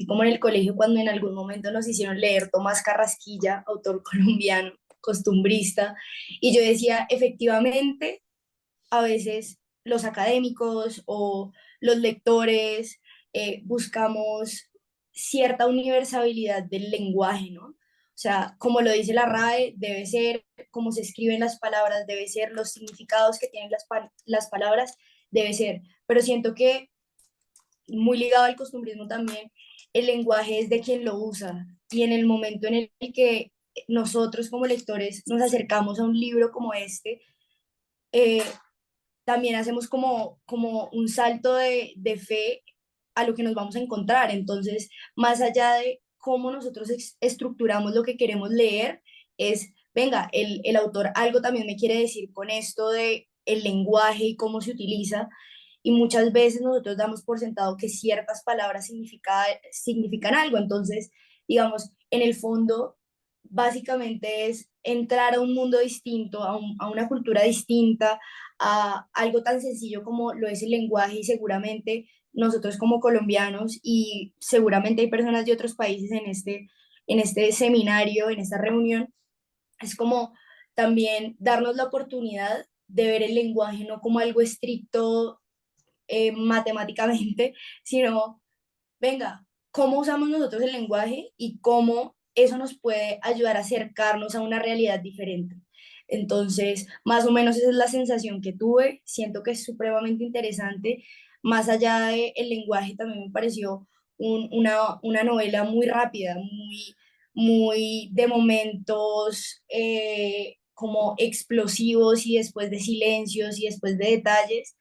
como en el colegio cuando en algún momento nos hicieron leer Tomás Carrasquilla, autor colombiano, costumbrista, y yo decía, efectivamente, a veces los académicos o los lectores buscamos cierta universalidad del lenguaje, ¿no? O sea, como lo dice la RAE, debe ser cómo se escriben las palabras, debe ser los significados que tienen las palabras, debe ser. Pero siento que muy ligado al costumbrismo también, el lenguaje es de quien lo usa. Y en el momento en el que nosotros como lectores nos acercamos a un libro como este, eh, también hacemos como un salto de fe a lo que nos vamos a encontrar. Entonces, más allá de cómo nosotros estructuramos lo que queremos leer, es, venga, el autor algo también me quiere decir con esto de el lenguaje y cómo se utiliza. Y muchas veces nosotros damos por sentado que ciertas palabras significan algo. Entonces, digamos, en el fondo, básicamente es entrar a un mundo distinto, a una cultura distinta, a algo tan sencillo como lo es el lenguaje y seguramente nosotros como colombianos y seguramente hay personas de otros países en este seminario, en esta reunión, es como también darnos la oportunidad de ver el lenguaje no como algo estricto matemáticamente, sino, venga, cómo usamos nosotros el lenguaje y cómo eso nos puede ayudar a acercarnos a una realidad diferente. Entonces, más o menos esa es la sensación que tuve. Siento que es supremamente interesante. Más allá del lenguaje, también me pareció una novela muy rápida, muy de momentos como explosivos y después de silencios y después de detalles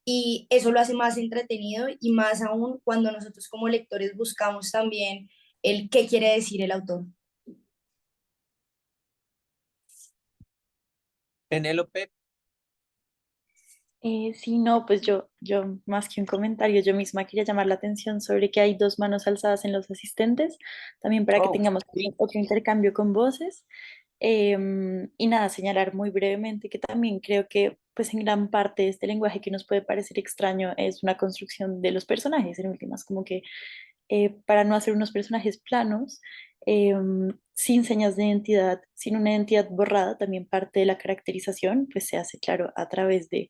y eso lo hace más entretenido y más aún cuando nosotros como lectores buscamos también el qué quiere decir el autor. Penélope, Sí, no, pues yo más que un comentario, yo misma quería llamar la atención sobre que hay dos manos alzadas en los asistentes, también para que oh, tengamos sí, otro intercambio con voces. Y nada, señalar muy brevemente que también creo que pues en gran parte este lenguaje que nos puede parecer extraño es una construcción de los personajes, en últimas, como que para no hacer unos personajes planos, sin señas de identidad, sin una identidad borrada, también parte de la caracterización, pues se hace claro a través de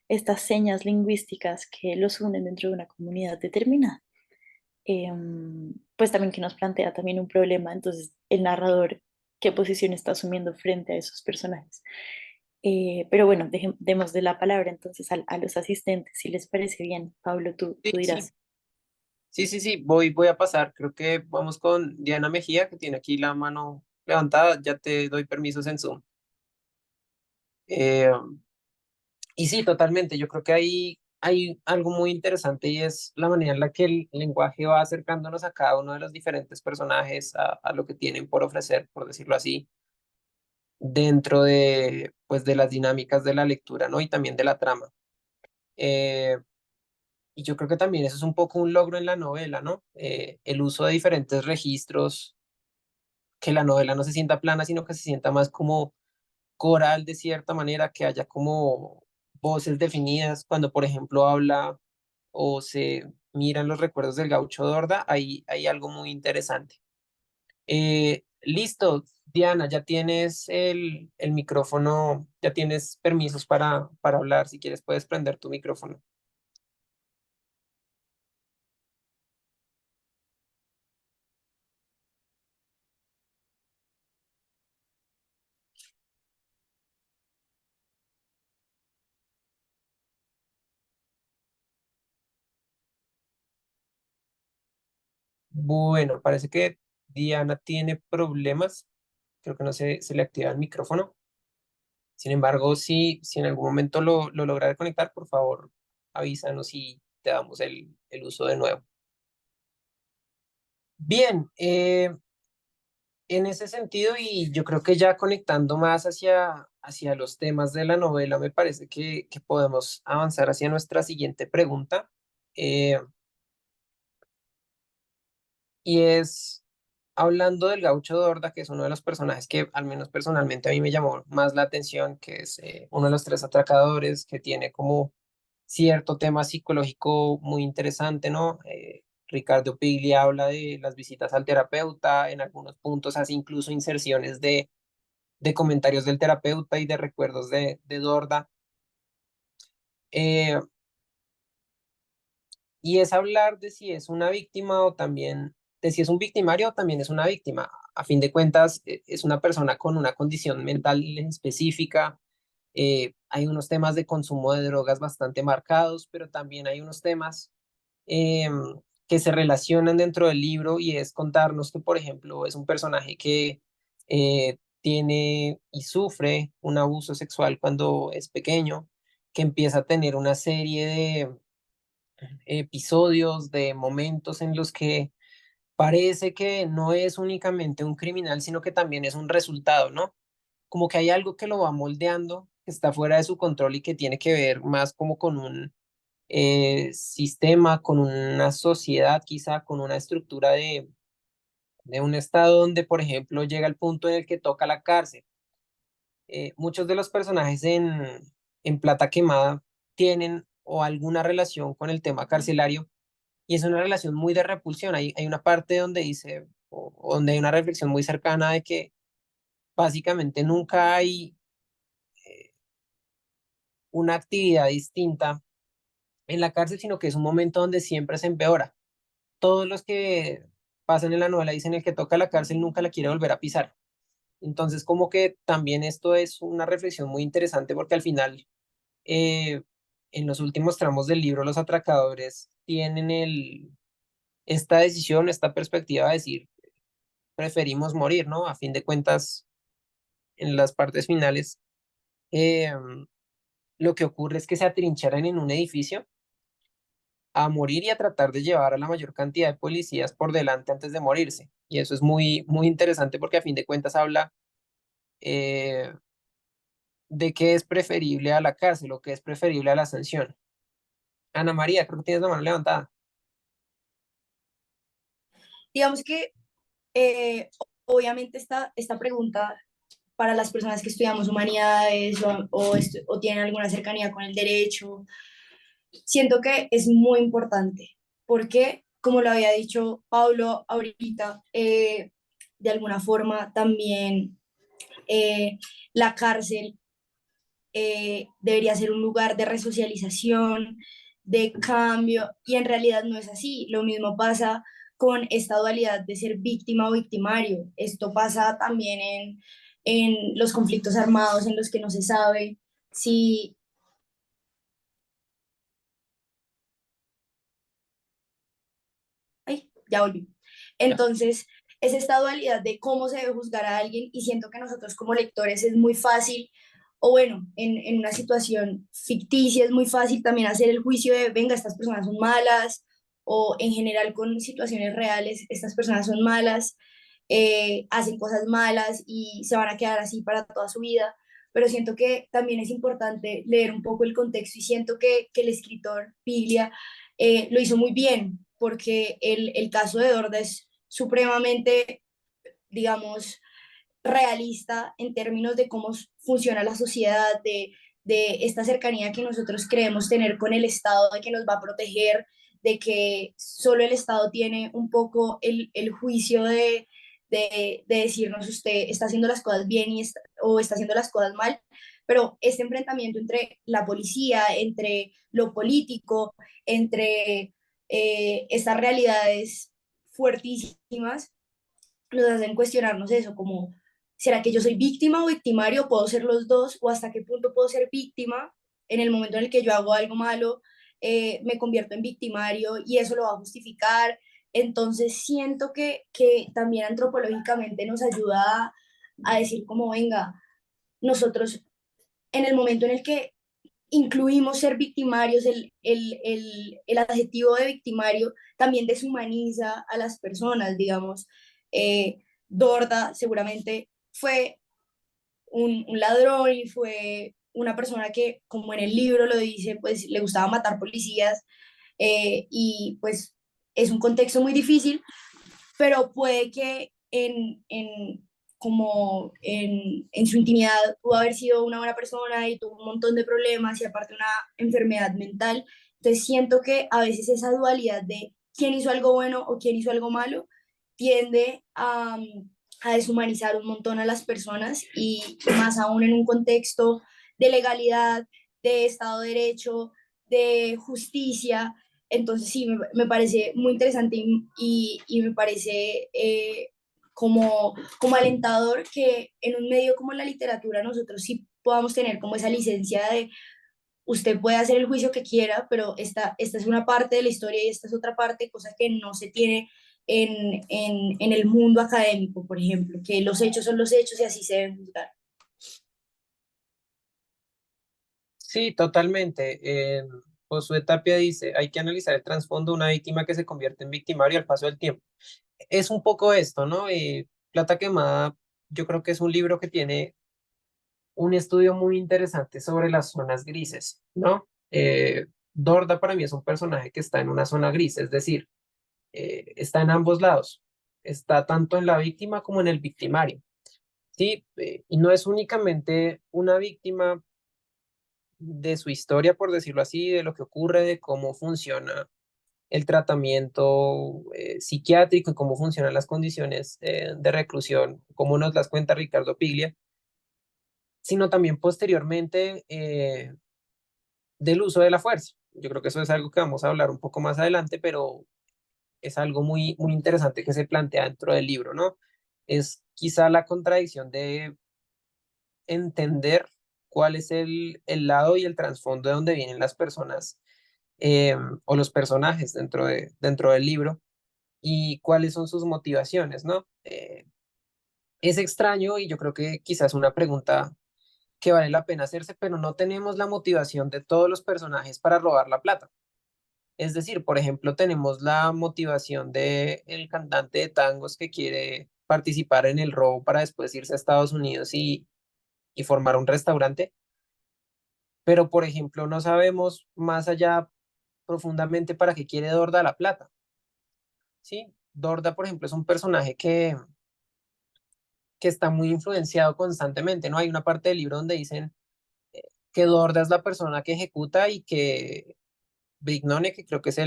estas señas lingüísticas que los unen dentro de una comunidad determinada. Pues también que nos plantea también un problema, entonces el narrador, qué posición está asumiendo frente a esos personajes. Pero bueno, demos de la palabra entonces a los asistentes, si les parece bien. Pablo, sí, tú sí, dirás. sí, voy a pasar. Creo que vamos con Diana Mejía, que tiene aquí la mano levantada. Ya te doy permisos en Zoom. Eh, y sí, totalmente. Yo creo que hay algo muy interesante y es la manera en la que el lenguaje va acercándonos a cada uno de los diferentes personajes, a lo que tienen por ofrecer, por decirlo así, dentro pues, de las dinámicas de la lectura, ¿no? Y también de la trama. Eh, Y yo creo que también eso es un poco un logro en la novela, ¿no? El uso de diferentes registros, que la novela no se sienta plana, sino que se sienta más como coral de cierta manera, que haya como voces definidas cuando, por ejemplo, habla o se miran los recuerdos del gaucho Dorda, ahí hay algo muy interesante. Listo, Diana, ya tienes el micrófono, ya tienes permisos para hablar. Si quieres, puedes prender tu micrófono. Bueno, parece que Diana tiene problemas. Creo que no se le activa el micrófono. Sin embargo, si en algún momento lo logra conectar, por favor, avísanos y te damos el uso de nuevo. Bien, en ese sentido, y yo creo que ya conectando más hacia los temas de la novela, me parece que podemos avanzar hacia nuestra siguiente pregunta. eh, y es, hablando del Gaucho Dorda, que es uno de los personajes que al menos personalmente a mí me llamó más la atención, que es uno de los tres atracadores, que tiene como cierto tema psicológico muy interesante, ¿no? Ricardo Piglia habla de las visitas al terapeuta, en algunos puntos hace incluso inserciones de comentarios del terapeuta y de recuerdos de Dorda. Eh, y es hablar de si es una víctima o también, de si es un victimario o también es una víctima. A fin de cuentas, es una persona con una condición mental específica. Hay unos temas de consumo de drogas bastante marcados, pero también hay unos temas eh, que se relacionan dentro del libro y es contarnos que, por ejemplo, es un personaje que tiene y sufre un abuso sexual cuando es pequeño, que empieza a tener una serie de episodios, de momentos en los que parece que no es únicamente un criminal, sino que también es un resultado, ¿no? Como que hay algo que lo va moldeando, que está fuera de su control y que tiene que ver más como con un sistema, con una sociedad, quizá con una estructura de un estado donde, por ejemplo, llega el punto en el que toca la cárcel. Muchos de los personajes en Plata Quemada tienen o alguna relación con el tema carcelario y es una relación muy de repulsión. Hay una parte donde dice, o donde hay una reflexión muy cercana de que básicamente nunca hay una actividad distinta en la cárcel, sino que es un momento donde siempre se empeora. Todos los que pasan en la novela dicen el que toca la cárcel nunca la quiere volver a pisar. Entonces, como que también esto es una reflexión muy interesante porque al final, eh, en los últimos tramos del libro, los atracadores tienen esta decisión, esta perspectiva de decir, preferimos morir, ¿no? A fin de cuentas, en las partes finales, eh, lo que ocurre es que se atrincheran en un edificio a morir y a tratar de llevar a la mayor cantidad de policías por delante antes de morirse. Y eso es muy, muy interesante porque a fin de cuentas habla eh, de qué es preferible a la cárcel o qué es preferible a la sanción. Ana María, creo que tienes la mano levantada. Digamos que eh, obviamente esta pregunta para las personas que estudiamos humanidades o tienen alguna cercanía con el derecho, siento que es muy importante porque, como lo había dicho Pablo ahorita, de alguna forma también la cárcel debería ser un lugar de resocialización, de cambio, y en realidad no es así. Lo mismo pasa con esta dualidad de ser víctima o victimario. Esto pasa también en los conflictos armados en los que no se sabe si... Ay, ya volví. Ya. Entonces, es esta dualidad de cómo se debe juzgar a alguien y siento que nosotros como lectores es muy fácil, o bueno, en una situación ficticia es muy fácil también hacer el juicio de, venga, estas personas son malas, o en general con situaciones reales, estas personas son malas, hacen cosas malas y se van a quedar así para toda su vida. Pero siento que también es importante leer un poco el contexto y siento que el escritor Piglia lo hizo muy bien, porque el caso de Dorda es supremamente, digamos, realista en términos de cómo funciona la sociedad, de esta cercanía que nosotros creemos tener con el Estado, de que nos va a proteger, de que solo el Estado tiene un poco el juicio de decirnos usted está haciendo las cosas bien o está haciendo las cosas mal, pero este enfrentamiento entre la policía, entre lo político, entre estas realidades fuertísimas, nos hacen cuestionarnos eso, como, ¿será que yo soy víctima o victimario? ¿Puedo ser los dos? ¿O hasta qué punto puedo ser víctima? En el momento en el que yo hago algo malo, me convierto en victimario y eso lo va a justificar. Entonces siento que también antropológicamente nos ayuda a decir como, venga, nosotros en el momento en el que incluimos ser victimarios, el adjetivo de victimario también deshumaniza a las personas, digamos. Eh, Dorda seguramente fue un ladrón y fue una persona que, como en el libro lo dice, pues le gustaba matar policías y pues es un contexto muy difícil, pero puede que como en su intimidad pudo haber sido una buena persona y tuvo un montón de problemas y aparte una enfermedad mental. Entonces siento que a veces esa dualidad de quién hizo algo bueno o quién hizo algo malo tiende a deshumanizar un montón a las personas y más aún en un contexto de legalidad, de Estado de Derecho, de justicia. Entonces sí, me parece muy interesante y me parece como alentador que en un medio como la literatura nosotros sí podamos tener como esa licencia de usted puede hacer el juicio que quiera, pero esta es una parte de la historia y esta es otra parte, cosa que no se tiene en el mundo académico, por ejemplo, que los hechos son los hechos y así se deben juzgar. Sí, totalmente. Josué Tapia dice, hay que analizar el trasfondo de una víctima que se convierte en victimario al paso del tiempo. Es un poco esto, ¿no? Plata Quemada, yo creo que es un libro que tiene un estudio muy interesante sobre las zonas grises, ¿no? Dorda para mí es un personaje que está en una zona gris, es decir, está en ambos lados, está tanto en la víctima como en el victimario, ¿sí? Y no es únicamente una víctima de su historia, por decirlo así, de lo que ocurre, de cómo funciona el tratamiento psiquiátrico y cómo funcionan las condiciones de reclusión, como nos las cuenta Ricardo Piglia, sino también posteriormente del uso de la fuerza. Yo creo que eso es algo que vamos a hablar un poco más adelante, pero es algo muy, muy interesante que se plantea dentro del libro, ¿no? Es quizá la contradicción de entender cuál es el lado y el trasfondo de donde vienen las personas o los personajes dentro del libro y cuáles son sus motivaciones, ¿no? Es extraño y yo creo que quizás una pregunta que vale la pena hacerse, pero no tenemos la motivación de todos los personajes para robar la plata. Es decir, por ejemplo, tenemos la motivación de el cantante de tangos que quiere participar en el robo para después irse a Estados Unidos y formar un restaurante, pero por ejemplo, no sabemos más allá profundamente para qué quiere Dorda la plata, ¿sí? Dorda, por ejemplo, es un personaje que está muy influenciado constantemente, ¿no? Hay una parte del libro donde dicen que Dorda es la persona que ejecuta y que Brignone, que creo que es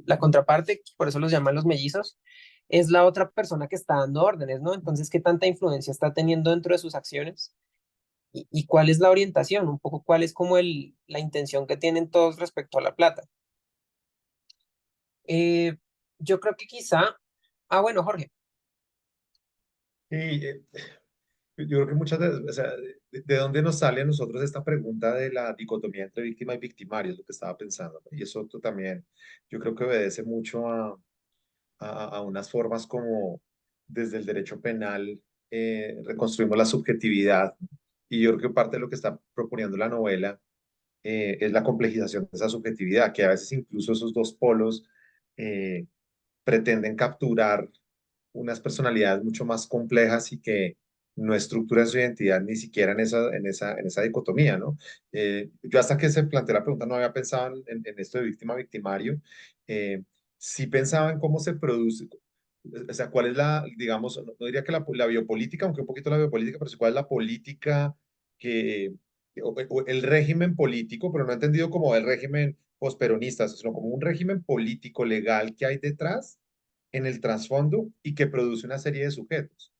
la contraparte, por eso los llaman los mellizos, es la otra persona que está dando órdenes, ¿no? Entonces, ¿qué tanta influencia está teniendo dentro de sus acciones? Y cuál es la orientación? Un poco cuál es como la intención que tienen todos respecto a la plata. Eh, yo creo que quizá, bueno, Jorge, Y yo creo que muchas veces, o sea, de dónde nos sale a nosotros esta pregunta de la dicotomía entre víctima y victimario? Es lo que estaba pensando, ¿no? Y eso también, yo creo que obedece mucho a unas formas como desde el derecho penal reconstruimos la subjetividad. Y yo creo que parte de lo que está proponiendo la novela es la complejización de esa subjetividad, que a veces incluso esos dos polos eh, pretenden capturar unas personalidades mucho más complejas y que no estructura su identidad ni siquiera en esa dicotomía, ¿no? Yo hasta que se planteé la pregunta no había pensado en esto de víctima-victimario. Eh, sí pensaba en cómo se produce, o sea, cuál es la, digamos, no diría que la biopolítica, aunque un poquito la biopolítica, pero sí cuál es la política que, o el régimen político, pero no entendido como el régimen posperonista, sino como un régimen político legal que hay detrás en el trasfondo y que produce una serie de sujetos.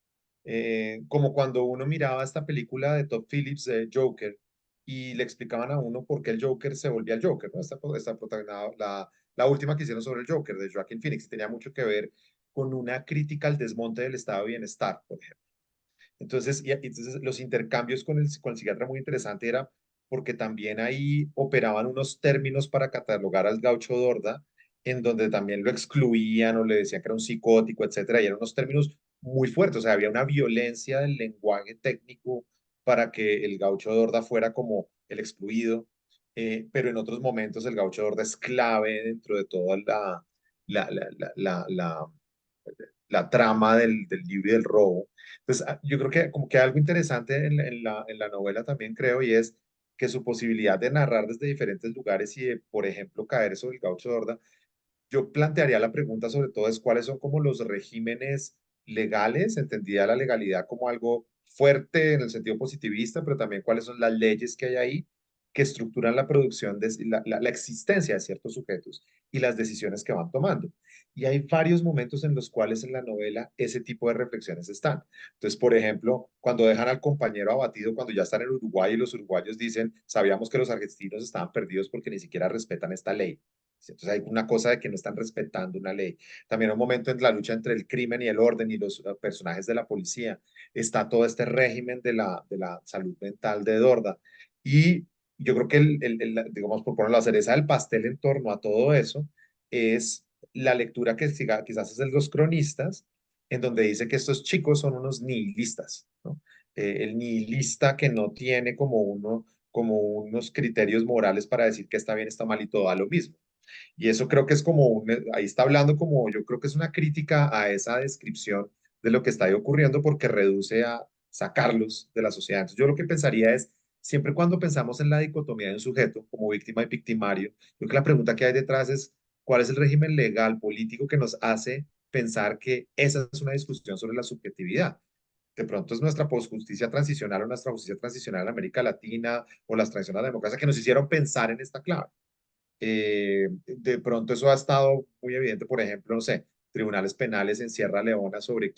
Como cuando uno miraba esta película de Todd Phillips de Joker y le explicaban a uno por qué el Joker se volvía el Joker, ¿no? Esta protagonista, la última que hicieron sobre el Joker de Joaquin Phoenix tenía mucho que ver con una crítica al desmonte del estado de bienestar, por ejemplo. Entonces los intercambios con el psiquiatra muy interesante era porque también ahí operaban unos términos para catalogar al gaucho Dorda, en donde también lo excluían o le decían que era un psicótico, etcétera, y eran unos términos muy fuertes, o sea, había una violencia del lenguaje técnico para que el gaucho Dorda fuera como el excluido, pero en otros momentos el gaucho Dorda es clave dentro de toda la, la, la, la, la, la trama del libro y del robo. Entonces, yo creo que como que hay algo interesante en la novela también creo, y es que su posibilidad de narrar desde diferentes lugares y de, por ejemplo, caer sobre el gaucho Dorda, yo plantearía la pregunta sobre todo es cuáles son como los regímenes legales, entendida la legalidad como algo fuerte en el sentido positivista, pero también cuáles son las leyes que hay ahí que estructuran la producción, de la existencia de ciertos sujetos y las decisiones que van tomando. Y hay varios momentos en los cuales en la novela ese tipo de reflexiones están. Entonces, por ejemplo, cuando dejan al compañero abatido, cuando ya están en Uruguay y los uruguayos dicen, sabíamos que los argentinos estaban perdidos porque ni siquiera respetan esta ley. Entonces hay una cosa de que no están respetando una ley. También un momento en la lucha entre el crimen y el orden y los personajes de la policía. Está todo este régimen de la salud mental de Dorda. Y yo creo que, digamos, por poner la cereza del pastel en torno a todo eso, es la lectura que quizás es de los cronistas, en donde dice que estos chicos son unos nihilistas, ¿no? El nihilista que no tiene como unos criterios morales para decir que está bien, está mal y todo da lo mismo. Y eso creo que es como, ahí está hablando como, yo creo que es una crítica a esa descripción de lo que está ahí ocurriendo porque reduce a sacarlos de la sociedad. Entonces yo lo que pensaría es, siempre cuando pensamos en la dicotomía de un sujeto como víctima y victimario, yo creo que la pregunta que hay detrás es, ¿cuál es el régimen legal, político que nos hace pensar que esa es una discusión sobre la subjetividad? De pronto es nuestra posjusticia transicional o nuestra justicia transicional en América Latina o las transiciones a la democracia que nos hicieron pensar en esta clave. De pronto eso ha estado muy evidente, por ejemplo, no sé, tribunales penales en Sierra Leona sobre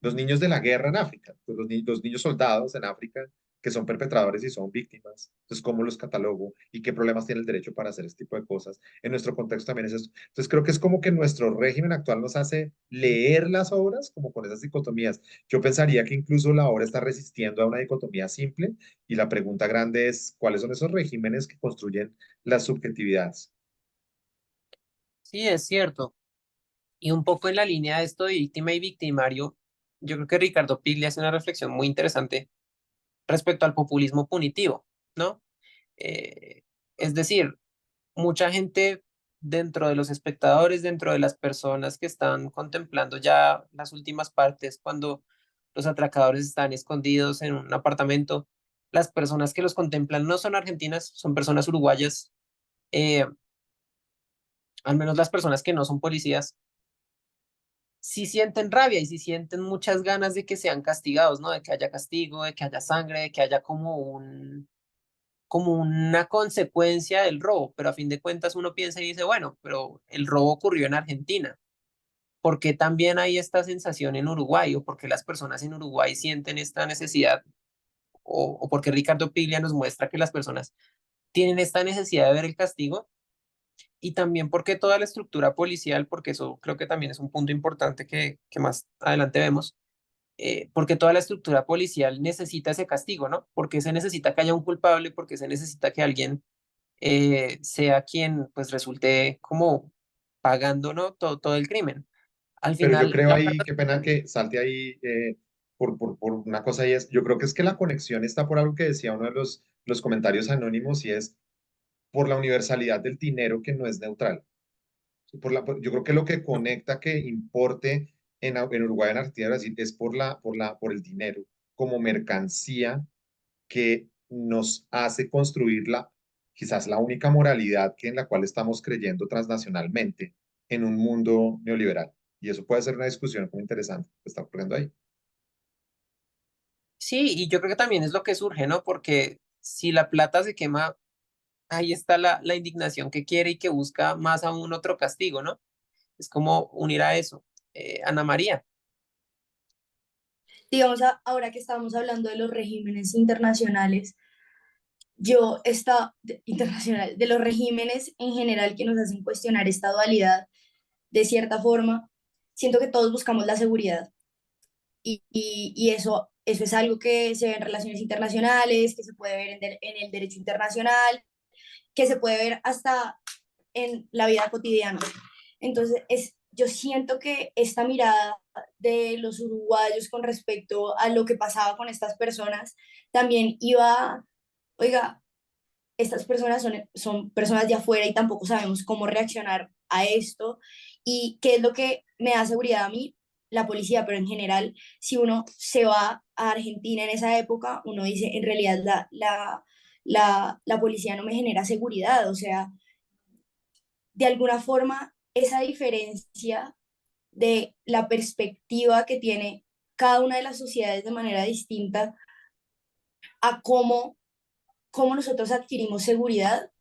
los niños de la guerra en África, pues los niños soldados en África que son perpetradores y son víctimas. Entonces, ¿cómo los catalogo y qué problemas tiene el derecho para hacer este tipo de cosas? En nuestro contexto también es eso. Entonces, creo que es como que nuestro régimen actual nos hace leer las obras como con esas dicotomías. Yo pensaría que incluso la obra está resistiendo a una dicotomía simple y la pregunta grande es, ¿cuáles son esos regímenes que construyen las subjetividades? Sí, es cierto. Y un poco en la línea de esto de víctima y victimario, yo creo que Ricardo Piglia hace una reflexión muy interesante respecto al populismo punitivo, ¿no? Eh, es decir, mucha gente dentro de los espectadores, dentro de las personas que están contemplando ya las últimas partes, cuando los atracadores están escondidos en un apartamento, las personas que los contemplan no son argentinas, son personas uruguayas, eh, al menos las personas que no son policías sí sienten rabia y sí sienten muchas ganas de que sean castigados, ¿no? De que haya castigo, de que haya sangre, de que haya como una consecuencia del robo, pero a fin de cuentas uno piensa y dice, bueno, pero el robo ocurrió en Argentina. ¿Por qué también hay esta sensación en Uruguay? ¿O por qué las personas en Uruguay sienten esta necesidad? O por qué Ricardo Piglia nos muestra que las personas tienen esta necesidad de ver el castigo? Y también porque toda la estructura policial, porque eso creo que también es un punto importante que más adelante vemos, porque toda la estructura policial necesita ese castigo, ¿no? Porque se necesita que haya un culpable, porque se necesita que alguien sea quien pues resulte como pagando, ¿no? Todo el crimen. Al Pero yo final, creo la ahí, verdad, qué pena que salte ahí por una cosa y es, yo creo que es que la conexión está por algo que decía uno de los comentarios anónimos y es por la universalidad del dinero que no es neutral. Yo creo que lo que conecta que importe en Uruguay, en Argentina, y Brasil es por el dinero. como mercancía que nos hace construir quizás la única moralidad que en la cual estamos creyendo transnacionalmente en un mundo neoliberal. Y eso puede ser una discusión muy interesante que está ocurriendo ahí. Sí, y yo creo que también es lo que surge, ¿no? Porque si la plata se quema, ahí está la indignación que quiere y que busca más aún otro castigo, ¿no? Es como unir a eso. Ana María. Digamos, ahora que estamos hablando de los regímenes internacionales, internacional, de los regímenes en general que nos hacen cuestionar esta dualidad, de cierta forma, siento que todos buscamos la seguridad y eso es algo que se ve en relaciones internacionales, que se puede ver en el derecho internacional, que se puede ver hasta en la vida cotidiana. Entonces, yo siento que esta mirada de los uruguayos con respecto a lo que pasaba con estas personas también iba, oiga, estas personas son personas de afuera y tampoco sabemos cómo reaccionar a esto. ¿Y qué es lo que me da seguridad a mí? La policía, pero en general, si uno se va a Argentina en esa época, uno dice, en realidad la policía no me genera seguridad. O sea, de alguna forma, esa diferencia de la perspectiva que tiene cada una de las sociedades de manera distinta a cómo nosotros adquirimos seguridad,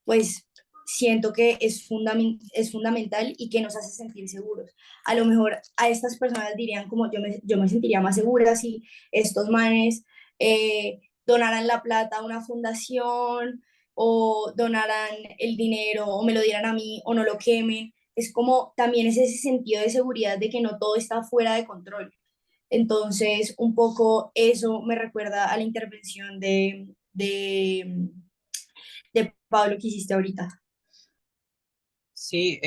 pues siento que es fundamental y que nos hace sentir seguros. A lo mejor a estas personas dirían como yo me sentiría más segura si estos manes donaran la plata a una fundación o donaran el dinero o me lo dieran a mí o no lo quemen. Es como también es ese sentido de seguridad de que no todo está fuera de control. Entonces, un poco eso me recuerda a la intervención de Pablo que hiciste ahorita. Sí,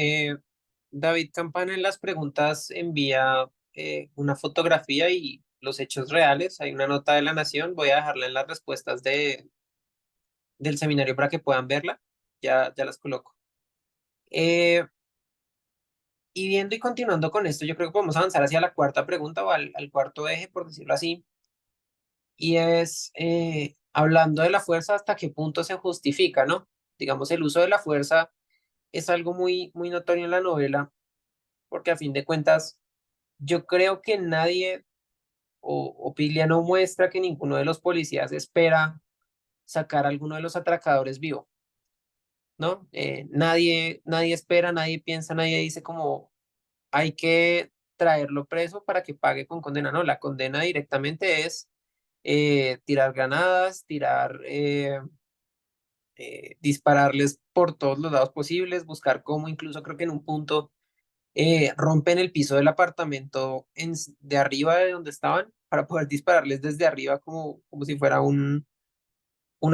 David Campana en las preguntas envía una fotografía y los hechos reales. Hay una nota de La Nación. Voy a dejarla en las respuestas del seminario para que puedan verla. Ya las coloco. Eh, y viendo y continuando con esto, yo creo que podemos avanzar hacia la cuarta pregunta o al cuarto eje, por decirlo así. Y es hablando de la fuerza, ¿hasta qué punto se justifica, no? Digamos, el uso de la fuerza es algo muy notorio en la novela, porque a fin de cuentas, yo creo que nadie o Piglia no muestra que ninguno de los policías espera sacar a alguno de los atracadores vivo, ¿no? Nadie espera, nadie piensa, nadie dice como hay que traerlo preso para que pague con condena, no, la condena directamente es tirar granadas, dispararles por todos los lados posibles, buscar cómo, incluso creo que en un punto rompen el piso del apartamento de arriba de donde estaban para poder dispararles desde arriba como si fuera una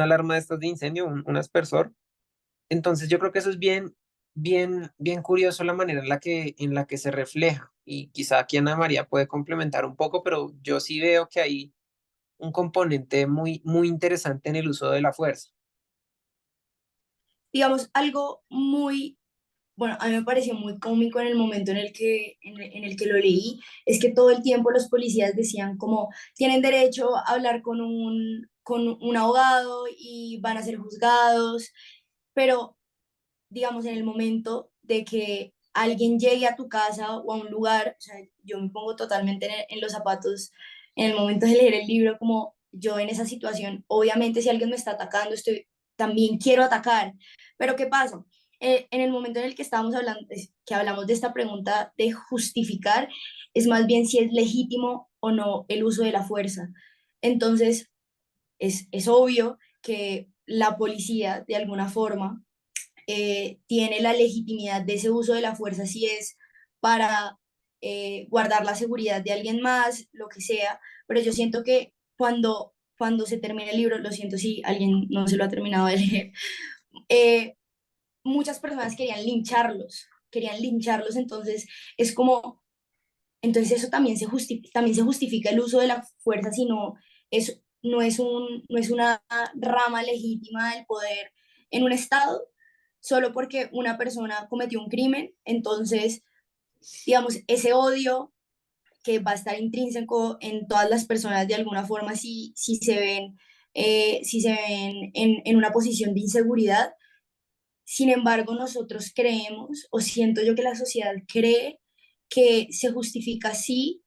alarma de estas de incendio, un aspersor. Entonces yo creo que eso es bien curioso la manera en la que se refleja y quizá aquí Ana María puede complementar un poco, pero yo sí veo que hay un componente muy interesante en el uso de la fuerza. Digamos, algo muy, bueno, a mí me pareció muy cómico en el momento en el que lo leí, es que todo el tiempo los policías decían como, tienen derecho a hablar con un abogado y van a ser juzgados, pero digamos, en el momento de que alguien llegue a tu casa o a un lugar, o sea, yo me pongo totalmente en los zapatos en el momento de leer el libro, como yo en esa situación, obviamente si alguien me está atacando, también quiero atacar, pero ¿qué pasa? En el momento en el que estábamos hablando, que hablamos de esta pregunta de justificar, es más bien si es legítimo o no el uso de la fuerza. Entonces, es obvio que la policía, de alguna forma, tiene la legitimidad de ese uso de la fuerza si es para guardar la seguridad de alguien más, lo que sea, pero yo siento que cuando se termina el libro, lo siento si alguien no se lo ha terminado de leer, eh, muchas personas querían lincharlos, entonces es como, entonces eso también se justifica el uso de la fuerza, sino no es una rama legítima del poder en un Estado, solo porque una persona cometió un crimen, entonces, digamos, ese odio que va a estar intrínseco en todas las personas de alguna forma si se ven, si se ven en una posición de inseguridad. Sin embargo, nosotros creemos, o siento yo que la sociedad cree, que se justifica sí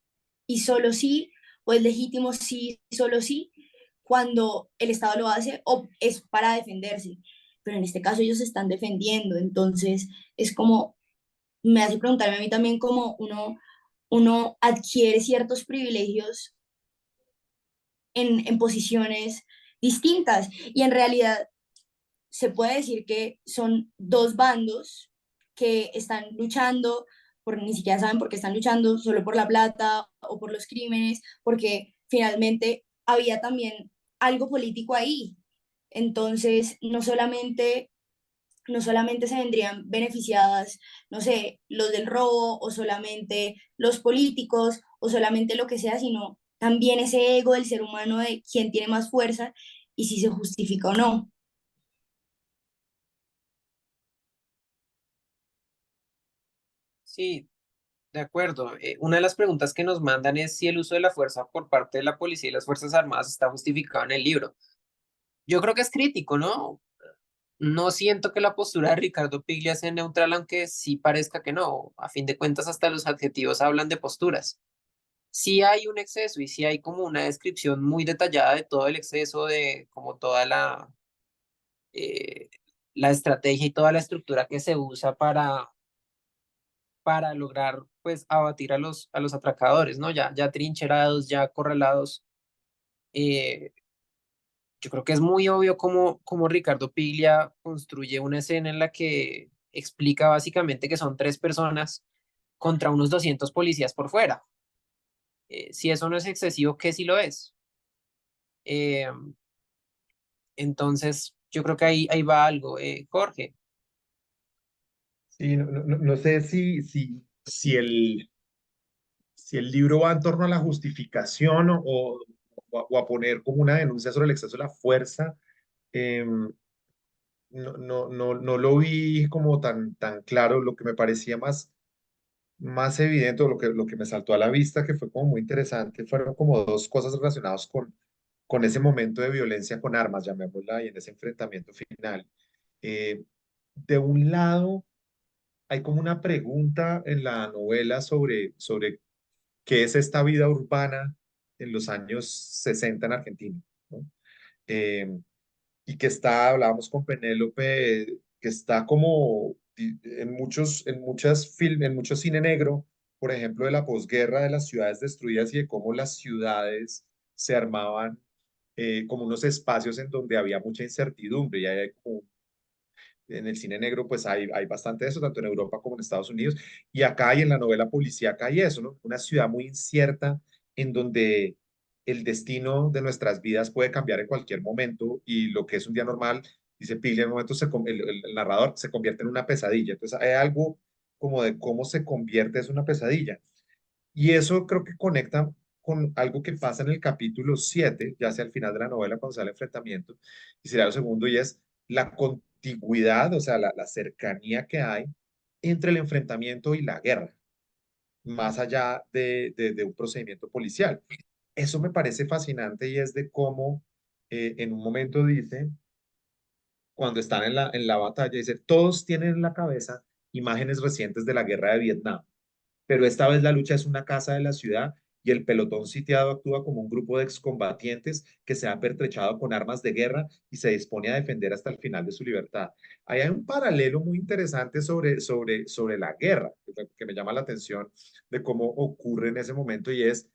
y solo sí, o es legítimo sí y solo sí, cuando el Estado lo hace o es para defenderse. Pero en este caso ellos se están defendiendo, entonces es como, me hace preguntarme a mí también cómo uno adquiere ciertos privilegios en posiciones distintas y en realidad se puede decir que son dos bandos que están luchando, por, ni siquiera saben por qué están luchando, solo por la plata o por los crímenes, porque finalmente había también algo político ahí. Entonces, no solamente se vendrían beneficiadas, no sé, los del robo o solamente los políticos o solamente lo que sea, sino también ese ego del ser humano de quién tiene más fuerza y si se justifica o no. Sí, de acuerdo. Una de las preguntas que nos mandan es si el uso de la fuerza por parte de la policía y las Fuerzas Armadas está justificado en el libro. Yo creo que es crítico, ¿no? No siento que la postura de Ricardo Piglia sea neutral, aunque sí parezca que no. A fin de cuentas, hasta los adjetivos hablan de posturas. Sí hay un exceso y sí hay como una descripción muy detallada de todo el exceso, de como toda eh, la estrategia y toda la estructura que se usa para lograr pues abatir a los atracadores, ¿no? Ya trincherados, ya acorralados. Eh, yo creo que es muy obvio cómo Ricardo Piglia construye una escena en la que explica básicamente que son tres personas contra unos 200 policías por fuera. Si eso no es excesivo, ¿qué sí lo es? Eh, entonces, yo creo que ahí va algo. Jorge, Sí, no sé si el libro va en torno a la justificación o a poner como una denuncia sobre el exceso de la fuerza. em, no lo vi como tan claro. Lo que me parecía más evidente, o lo que me saltó a la vista, que fue como muy interesante, fueron como dos cosas relacionadas con ese momento de violencia con armas, llamémosla, y en ese enfrentamiento final. Eh, de un lado, hay como una pregunta en la novela sobre qué es esta vida urbana en los años 60 en Argentina, ¿no? Eh, y que está, hablábamos con Penélope, que está como en mucho cine negro, por ejemplo, de la posguerra, de las ciudades destruidas y de cómo las ciudades se armaban como unos espacios en donde había mucha incertidumbre y hay como en el cine negro, pues hay bastante de eso, tanto en Europa como en Estados Unidos. Y acá hay en la novela policíaca hay eso, ¿no? Una ciudad muy incierta en donde el destino de nuestras vidas puede cambiar en cualquier momento y lo que es un día normal, dice Pili, en un momento el narrador se convierte en una pesadilla. Entonces hay algo como de cómo se convierte es una pesadilla. Y eso creo que conecta con algo que pasa en el capítulo 7 ya hacia el final de la novela, cuando sale el enfrentamiento, y será lo segundo, y es la contigüidad, o sea, la cercanía que hay entre el enfrentamiento y la guerra, más allá de un procedimiento policial. Eso me parece fascinante y es de cómo en un momento dice, cuando están en la batalla, dice, todos tienen en la cabeza imágenes recientes de la guerra de Vietnam, pero esta vez la lucha es una casa de la ciudad y el pelotón sitiado actúa como un grupo de excombatientes que se ha pertrechado con armas de guerra y se dispone a defender hasta el final de su libertad. Ahí hay un paralelo muy interesante sobre la guerra, que me llama la atención de cómo ocurre en ese momento, y es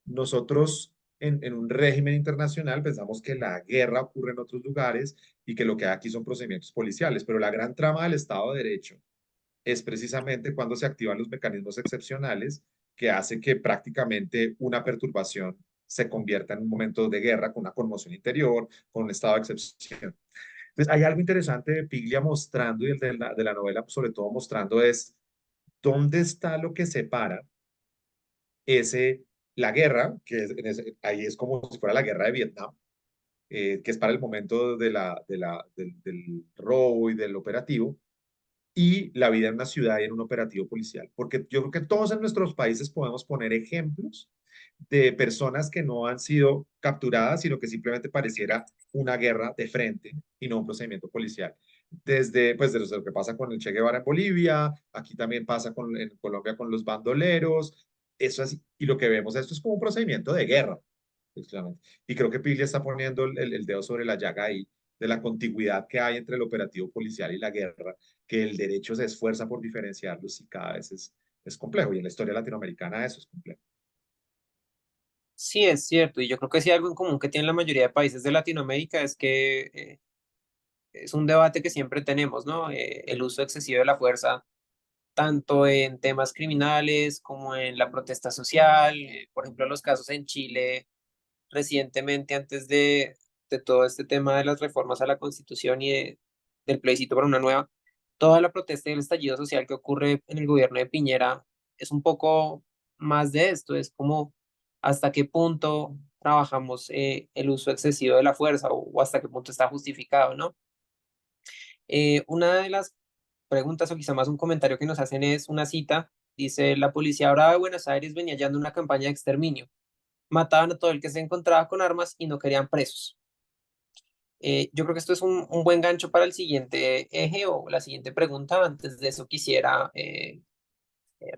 nosotros en un régimen internacional pensamos que la guerra ocurre en otros lugares y que lo que hay aquí son procedimientos policiales, pero la gran trama del Estado de Derecho es precisamente cuando se activan los mecanismos excepcionales que hace que prácticamente una perturbación se convierta en un momento de guerra con una conmoción interior, con un estado de excepción. Entonces, hay algo interesante de Piglia mostrando, y el de la novela sobre todo mostrando, es dónde está lo que separa ese, la guerra, que ahí es como si fuera la guerra de Vietnam, que es para el momento del robo y del operativo, y la vida en una ciudad y en un operativo policial. Porque yo creo que todos en nuestros países podemos poner ejemplos de personas que no han sido capturadas, sino que simplemente pareciera una guerra de frente y no un procedimiento policial. Desde, pues, desde lo que pasa con el Che Guevara en Bolivia, aquí también pasa en Colombia con los bandoleros, eso es, y lo que vemos, esto es como un procedimiento de guerra, exclusivamente. Y creo que Piglia está poniendo el dedo sobre la llaga ahí, de la contigüidad que hay entre el operativo policial y la guerra, que el derecho se esfuerza por diferenciarlos y cada vez es complejo. Y en la historia latinoamericana eso es complejo. Sí, es cierto, y yo creo que sí algo en común que tienen la mayoría de países de Latinoamérica es que es un debate que siempre tenemos, ¿no? El uso excesivo de la fuerza, tanto en temas criminales como en la protesta social, por ejemplo, los casos en Chile recientemente, antes de todo este tema de las reformas a la Constitución y del plebiscito para una nueva, toda la protesta y el estallido social que ocurre en el gobierno de Piñera es un poco más de esto, es como hasta qué punto trabajamos el uso excesivo de la fuerza o hasta qué punto está justificado, ¿no? Una de las preguntas o quizá más un comentario que nos hacen es una cita, dice, la policía brava de Buenos Aires venía hallando una campaña de exterminio, mataban a todo el que se encontraba con armas y no querían presos. Yo creo que esto es un buen gancho para el siguiente eje o la siguiente pregunta. Antes de eso quisiera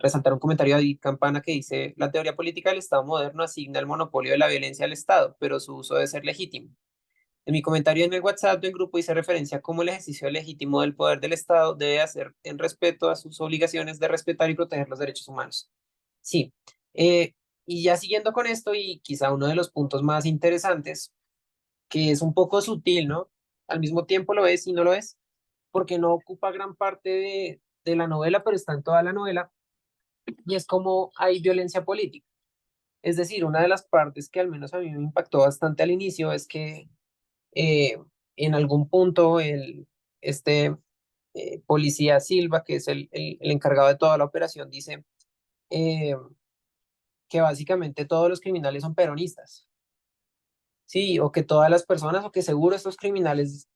resaltar un comentario de David Campana que dice, la teoría política del Estado moderno asigna el monopolio de la violencia al Estado, pero su uso debe ser legítimo. En mi comentario en el WhatsApp del grupo hice referencia a cómo el ejercicio legítimo del poder del Estado debe hacer en respeto a sus obligaciones de respetar y proteger los derechos humanos. Sí, y ya siguiendo con esto y quizá uno de los puntos más interesantes, que es un poco sutil, ¿no? Al mismo tiempo lo es y no lo es, porque no ocupa gran parte de la novela, pero está en toda la novela, y es como hay violencia política. Es decir, una de las partes que al menos a mí me impactó bastante al inicio es que eh, en algún punto este policía Silva, que es el encargado de toda la operación, dice eh, que básicamente todos los criminales son peronistas, sí, o que todas las personas, o que seguro estos criminales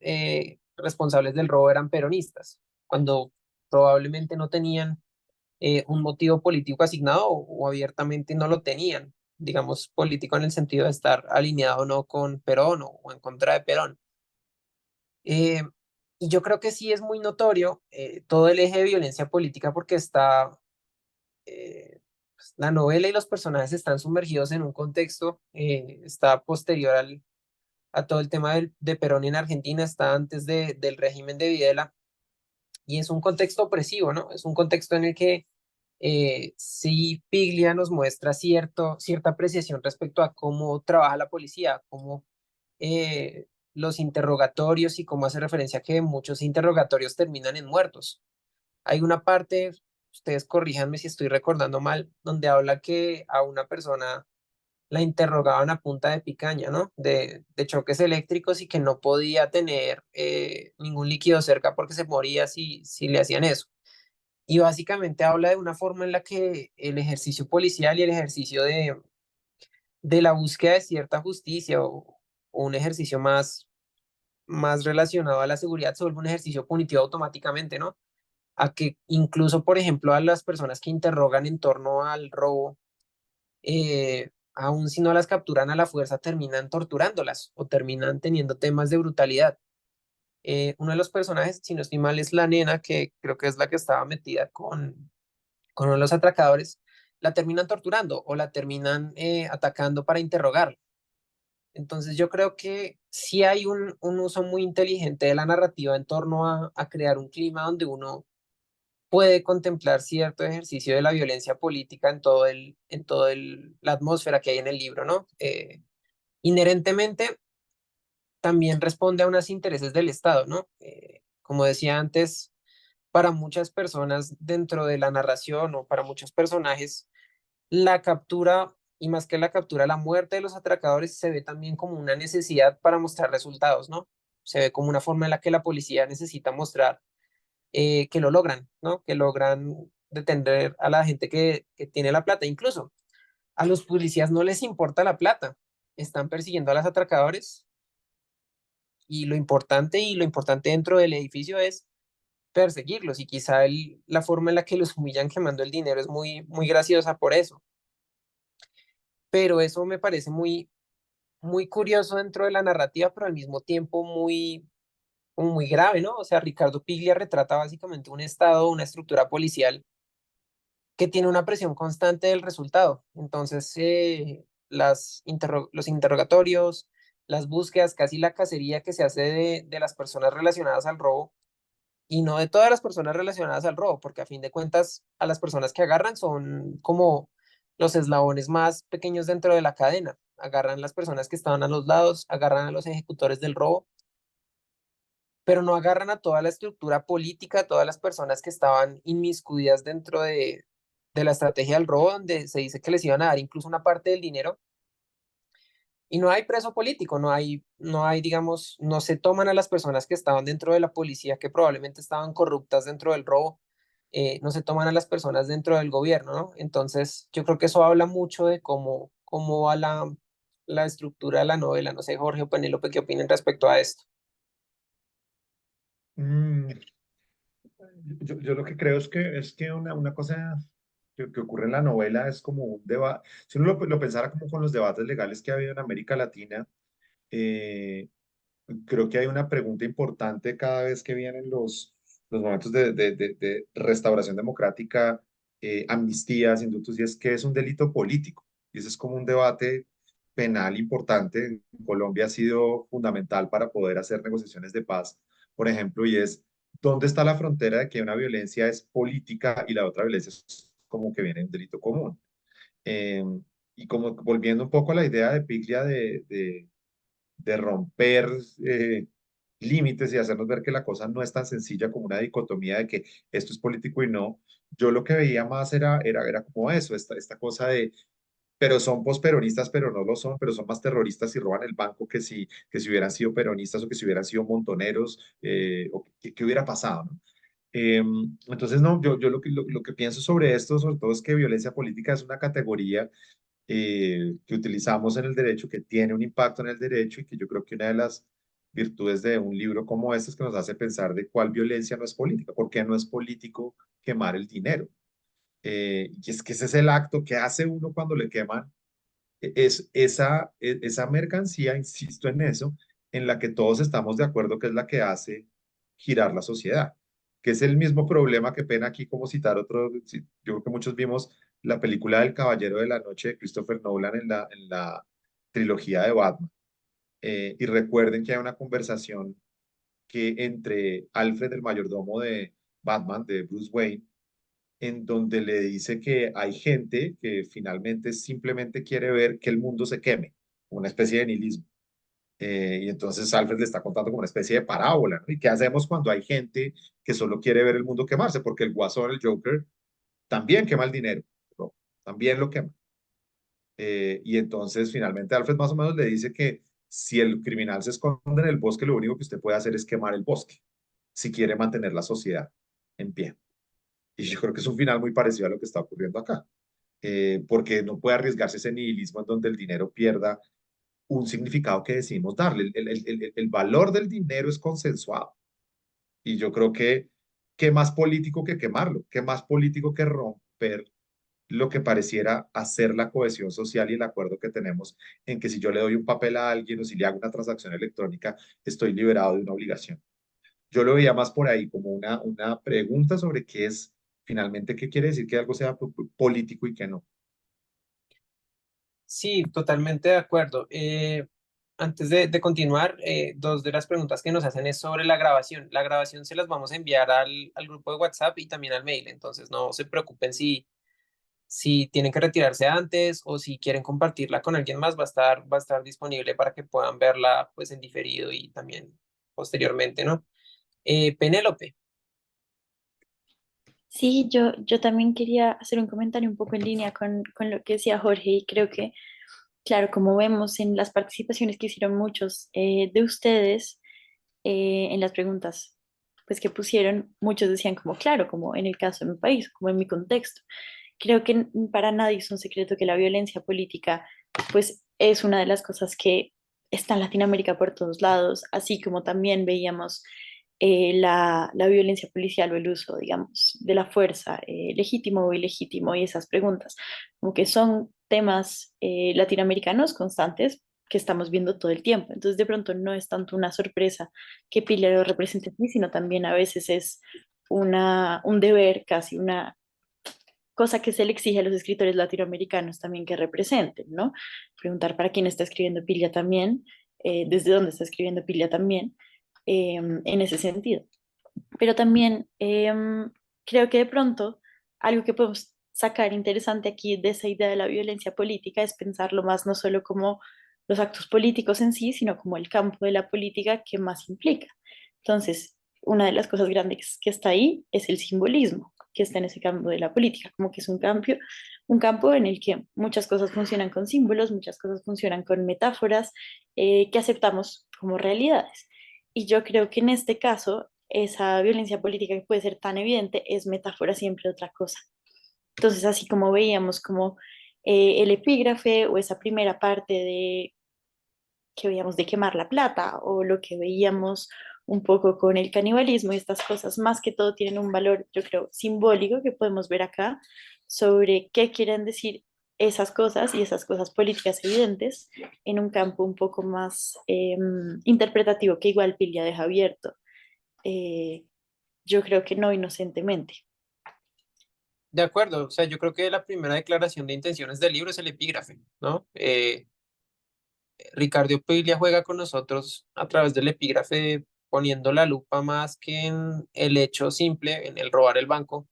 responsables del robo eran peronistas, cuando probablemente no tenían un motivo político asignado o abiertamente no lo tenían, digamos, político en el sentido de estar alineado o no con Perón o en contra de Perón. Eh, y yo creo que sí es muy notorio todo el eje de violencia política porque está, pues, la novela y los personajes están sumergidos en un contexto, está posterior a todo el tema de Perón en Argentina, está antes del régimen de Videla y es un contexto opresivo, ¿no? Es un contexto en el que sí Piglia nos muestra cierta apreciación respecto a cómo trabaja la policía, cómo los interrogatorios y cómo hace referencia a que muchos interrogatorios terminan en muertos. Hay una parte, ustedes corríjanme si estoy recordando mal, donde habla que a una persona la interrogaban a punta de picaña, ¿no? De choques eléctricos y que no podía tener ningún líquido cerca porque se moría si le hacían eso. Y básicamente habla de una forma en la que el ejercicio policial y el ejercicio de la búsqueda de cierta justicia o un ejercicio más relacionado a la seguridad se vuelve un ejercicio punitivo automáticamente, ¿no? A que incluso, por ejemplo, a las personas que interrogan en torno al robo, aun si no las capturan a la fuerza, terminan torturándolas o terminan teniendo temas de brutalidad. Uno de los personajes, si no estoy mal, es la nena, que creo que es la que estaba metida con uno de los atracadores, la terminan torturando o la terminan atacando para interrogarla. Entonces yo creo que sí hay un uso muy inteligente de la narrativa en torno a crear un clima donde uno puede contemplar cierto ejercicio de la violencia política la atmósfera que hay en el libro, ¿no? Inherentemente también responde a unos intereses del Estado, ¿no? Como decía antes, para muchas personas dentro de la narración o para muchos personajes, la captura, y más que la captura, la muerte de los atracadores se ve también como una necesidad para mostrar resultados, ¿no? Se ve como una forma en la que la policía necesita mostrar que lo logran, ¿no? Que logran detener a la gente que tiene la plata. Incluso a los policías no les importa la plata, están persiguiendo a los atracadores y lo importante dentro del edificio es perseguirlos y quizá la forma en la que los humillan quemando el dinero es muy, muy graciosa por eso. Pero eso me parece muy, muy curioso dentro de la narrativa, pero al mismo tiempo muy, como muy grave, ¿no? O sea, Ricardo Piglia retrata básicamente un estado, una estructura policial que tiene una presión constante del resultado. Entonces, los interrogatorios, las búsquedas, casi la cacería que se hace de las personas relacionadas al robo, y no de todas las personas relacionadas al robo, porque a fin de cuentas a las personas que agarran son como los eslabones más pequeños dentro de la cadena. Agarran las personas que estaban a los lados, agarran a los ejecutores del robo, pero no agarran a toda la estructura política, todas las personas que estaban inmiscuidas dentro de la estrategia del robo, donde se dice que les iban a dar incluso una parte del dinero. Y no hay preso político, no hay, digamos, no se toman a las personas que estaban dentro de la policía, que probablemente estaban corruptas dentro del robo, no se toman a las personas dentro del gobierno, ¿no? Entonces, yo creo que eso habla mucho de cómo va la estructura de la novela. No sé, Jorge o Penélope, ¿qué opinan respecto a esto? Mm, yo lo que creo es que una cosa que ocurre en la novela es como un debate, si uno lo pensara como con los debates legales que ha habido en América Latina, eh, creo que hay una pregunta importante cada vez que vienen los momentos de restauración democrática, amnistías, indultos, y es que es un delito político. Y ese es como un debate penal importante. En Colombia ha sido fundamental para poder hacer negociaciones de paz, por ejemplo, y es dónde está la frontera de que una violencia es política y la otra violencia es como que viene de un delito común. Eh, y como volviendo un poco a la idea de Piglia de romper eh, límites y hacernos ver que la cosa no es tan sencilla como una dicotomía de que esto es político y no. Yo lo que veía más era como eso, esta cosa de, pero son posperonistas, pero no lo son, pero son más terroristas y roban el banco que si hubieran sido peronistas o que si hubieran sido montoneros, o que hubiera pasado, ¿no? Entonces, no, yo lo que pienso sobre esto, sobre todo, es que violencia política es una categoría que utilizamos en el derecho, que tiene un impacto en el derecho y que yo creo que una de las virtudes de un libro como este es que nos hace pensar de cuál violencia no es política, por qué no es político quemar el dinero. Y es que ese es el acto que hace uno cuando le queman, esa mercancía, insisto en eso, en la que todos estamos de acuerdo que es la que hace girar la sociedad, que es el mismo problema que pena aquí como citar otro, yo creo que muchos vimos la película del Caballero de la Noche de Christopher Nolan en la trilogía de Batman. Y recuerden que hay una conversación que entre Alfred, el mayordomo de Batman, de Bruce Wayne, en donde le dice que hay gente que finalmente simplemente quiere ver que el mundo se queme, una especie de nihilismo. Y entonces Alfred le está contando como una especie de parábola, ¿no? ¿Y qué hacemos cuando hay gente que solo quiere ver el mundo quemarse? Porque el Guasón, el Joker, también quema el dinero, ¿no? También lo quema. Y entonces finalmente Alfred más o menos le dice que si el criminal se esconde en el bosque, lo único que usted puede hacer es quemar el bosque, si quiere mantener la sociedad en pie. Y yo creo que es un final muy parecido a lo que está ocurriendo acá, porque no puede arriesgarse ese nihilismo en donde el dinero pierda un significado que decidimos darle. El valor del dinero es consensuado. Y yo creo que qué más político que quemarlo, qué más político que romper lo que pareciera hacer la cohesión social y el acuerdo que tenemos en que si yo le doy un papel a alguien o si le hago una transacción electrónica, estoy liberado de una obligación. Yo lo veía más por ahí como una pregunta sobre qué es finalmente, qué quiere decir que algo sea político y que no. Sí, totalmente de acuerdo. Antes de continuar, dos de las preguntas que nos hacen es sobre la grabación. La grabación se las vamos a enviar al grupo de WhatsApp y también al mail, entonces no se preocupen si tienen que retirarse antes o si quieren compartirla con alguien más, va a estar disponible para que puedan verla pues en diferido y también posteriormente, ¿no? Penélope. Sí, yo también quería hacer un comentario un poco en línea con lo que decía Jorge y creo que, claro, como vemos en las participaciones que hicieron muchos de ustedes en las preguntas pues que pusieron, muchos decían como, claro, como en el caso de mi país, como en mi contexto. Creo que para nadie es un secreto que la violencia política pues es una de las cosas que está en Latinoamérica por todos lados, así como también veíamos la violencia policial o el uso, digamos, de la fuerza, legítimo o ilegítimo, y esas preguntas, como que son temas latinoamericanos constantes que estamos viendo todo el tiempo. Entonces, de pronto no es tanto una sorpresa que Pila lo represente así, sino también a veces es un deber, casi una cosa que se le exige a los escritores latinoamericanos también que representen, ¿no? Preguntar para quién está escribiendo Pilla también, desde dónde está escribiendo Pilla también, en ese sentido. Pero también creo que de pronto algo que podemos sacar interesante aquí de esa idea de la violencia política es pensarlo más no solo como los actos políticos en sí, sino como el campo de la política que más implica. Entonces, una de las cosas grandes que está ahí es el simbolismo que está en ese campo de la política, como que es un campo en el que muchas cosas funcionan con símbolos, muchas cosas funcionan con metáforas que aceptamos como realidades. Y yo creo que en este caso, esa violencia política que puede ser tan evidente es metáfora siempre de otra cosa. Entonces, así como veíamos como el epígrafe o esa primera parte de que veíamos de quemar la plata o lo que veíamos un poco con el canibalismo y estas cosas, más que todo tienen un valor, yo creo, simbólico que podemos ver acá sobre qué quieren decir esas cosas y esas cosas políticas evidentes en un campo un poco más interpretativo que igual Pilia deja abierto. Eh, yo creo que no inocentemente. De acuerdo, o sea, yo creo que la primera declaración de intenciones del libro es el epígrafe, ¿no? Ricardo Piglia juega con nosotros a través del epígrafe poniendo la lupa más que en el hecho simple, en el robar el banco,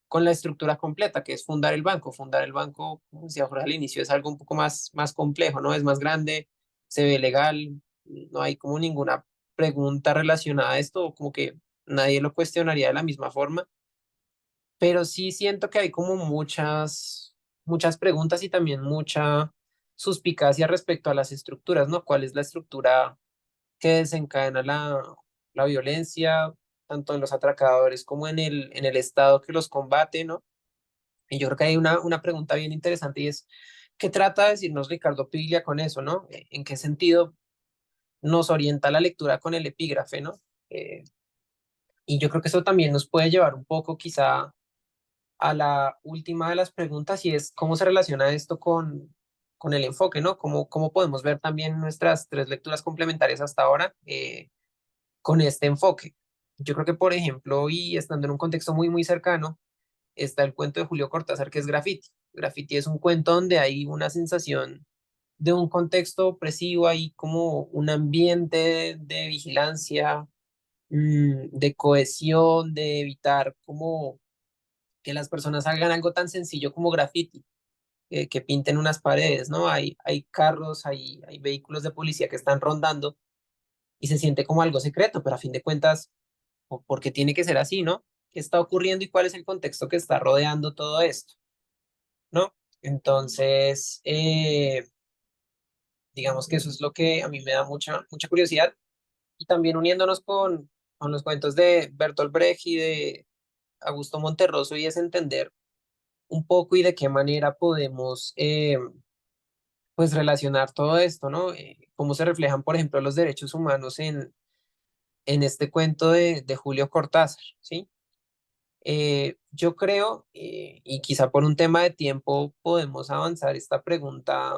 con la estructura completa, que es fundar el banco. Fundar el banco, como decía Jorge al inicio, es algo un poco más complejo, ¿no? Es más grande, se ve legal, no hay como ninguna pregunta relacionada a esto, como que nadie lo cuestionaría de la misma forma, pero sí siento que hay como muchas preguntas y también mucha suspicacia respecto a las estructuras, ¿no? ¿Cuál es la estructura que desencadena la violencia, tanto en los atracadores como en el Estado que los combate, ¿no? Y yo creo que hay una pregunta bien interesante y es, ¿qué trata de decirnos Ricardo Piglia con eso, ¿no? ¿En qué sentido nos orienta la lectura con el epígrafe, ¿no? Eh, y yo creo que eso también nos puede llevar un poco quizá a la última de las preguntas y es cómo se relaciona esto con el enfoque, ¿no? ¿Cómo podemos ver también nuestras tres lecturas complementarias hasta ahora con este enfoque? Yo creo que, por ejemplo, y estando en un contexto muy cercano, está el cuento de Julio Cortázar, que es Graffiti. Graffiti es un cuento donde hay una sensación de un contexto opresivo, hay como un ambiente de vigilancia, de cohesión, de evitar como que las personas hagan algo tan sencillo como graffiti, que pinten unas paredes, ¿no? Hay carros, hay vehículos de policía que están rondando y se siente como algo secreto, pero a fin de cuentas, ¿por qué tiene que ser así, no? ¿Qué está ocurriendo y cuál es el contexto que está rodeando todo esto, ¿no? Entonces, digamos que eso es lo que a mí me da mucha curiosidad y también uniéndonos con los cuentos de Bertolt Brecht y de Augusto Monterroso y es entender un poco y de qué manera podemos pues relacionar todo esto, ¿no? Cómo se reflejan, por ejemplo, los derechos humanos en este cuento de Julio Cortázar, ¿sí? Yo creo, y quizá por un tema de tiempo podemos avanzar esta pregunta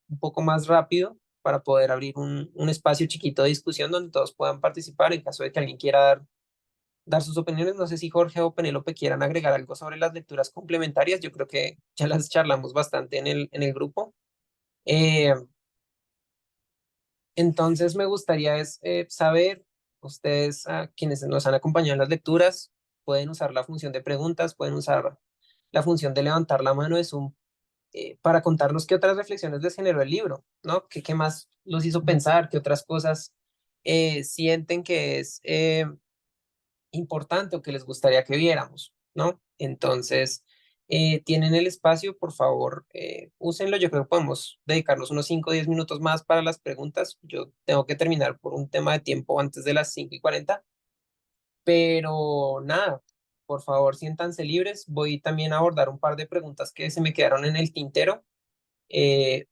un poco más rápido para poder abrir un espacio chiquito de discusión donde todos puedan participar en caso de que alguien quiera dar sus opiniones. No sé si Jorge o Penélope quieran agregar algo sobre las lecturas complementarias. Yo creo que ya las charlamos bastante en el grupo. Eh, entonces me gustaría saber, ustedes quienes nos han acompañado en las lecturas, pueden usar la función de preguntas, pueden usar la función de levantar la mano de Zoom para contarnos qué otras reflexiones les generó el libro, ¿no? ¿Qué más los hizo pensar? ¿Qué otras cosas sienten que es importante o que les gustaría que viéramos, ¿no? Entonces, tienen el espacio, por favor, úsenlo. Yo creo que podemos dedicarnos unos 5 o 10 minutos más para las preguntas. Yo tengo que terminar por un tema de tiempo antes de las 5:40, pero nada, por favor, siéntanse libres. Voy también a abordar un par de preguntas que se me quedaron en el tintero.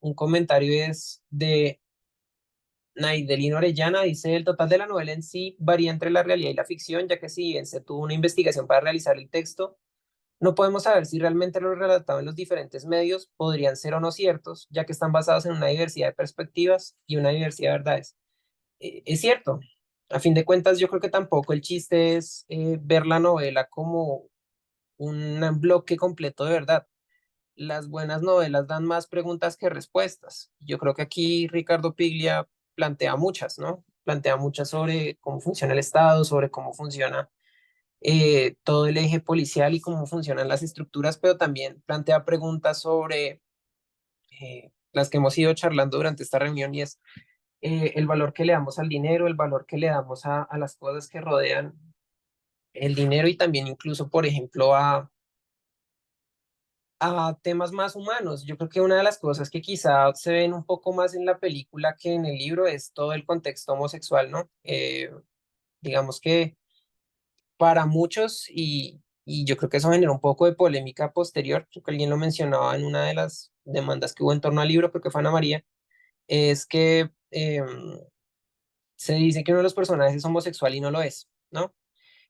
Un comentario es de Naidelino Orellana dice: el total de la novela en sí varía entre la realidad y la ficción, ya que si bien se tuvo una investigación para realizar el texto, no podemos saber si realmente lo relatado en los diferentes medios podrían ser o no ciertos, ya que están basados en una diversidad de perspectivas y una diversidad de verdades. Es cierto, a fin de cuentas yo creo que tampoco el chiste es ver la novela como un bloque completo de verdad. Las buenas novelas dan más preguntas que respuestas. Yo creo que aquí Ricardo Piglia plantea muchas, ¿no? Plantea muchas sobre cómo funciona el Estado, sobre cómo funciona todo el eje policial y cómo funcionan las estructuras, pero también plantea preguntas sobre las que hemos ido charlando durante esta reunión, y es el valor que le damos al dinero, el valor que le damos a las cosas que rodean el dinero, y también incluso, por ejemplo, a temas más humanos. Yo creo que una de las cosas que quizá se ven un poco más en la película que en el libro es todo el contexto homosexual, ¿no? Digamos que para muchos, y yo creo que eso generó un poco de polémica posterior, creo que alguien lo mencionaba en una de las demandas que hubo en torno al libro, creo que fue Ana María, es que se dice que uno de los personajes es homosexual y no lo es, ¿no?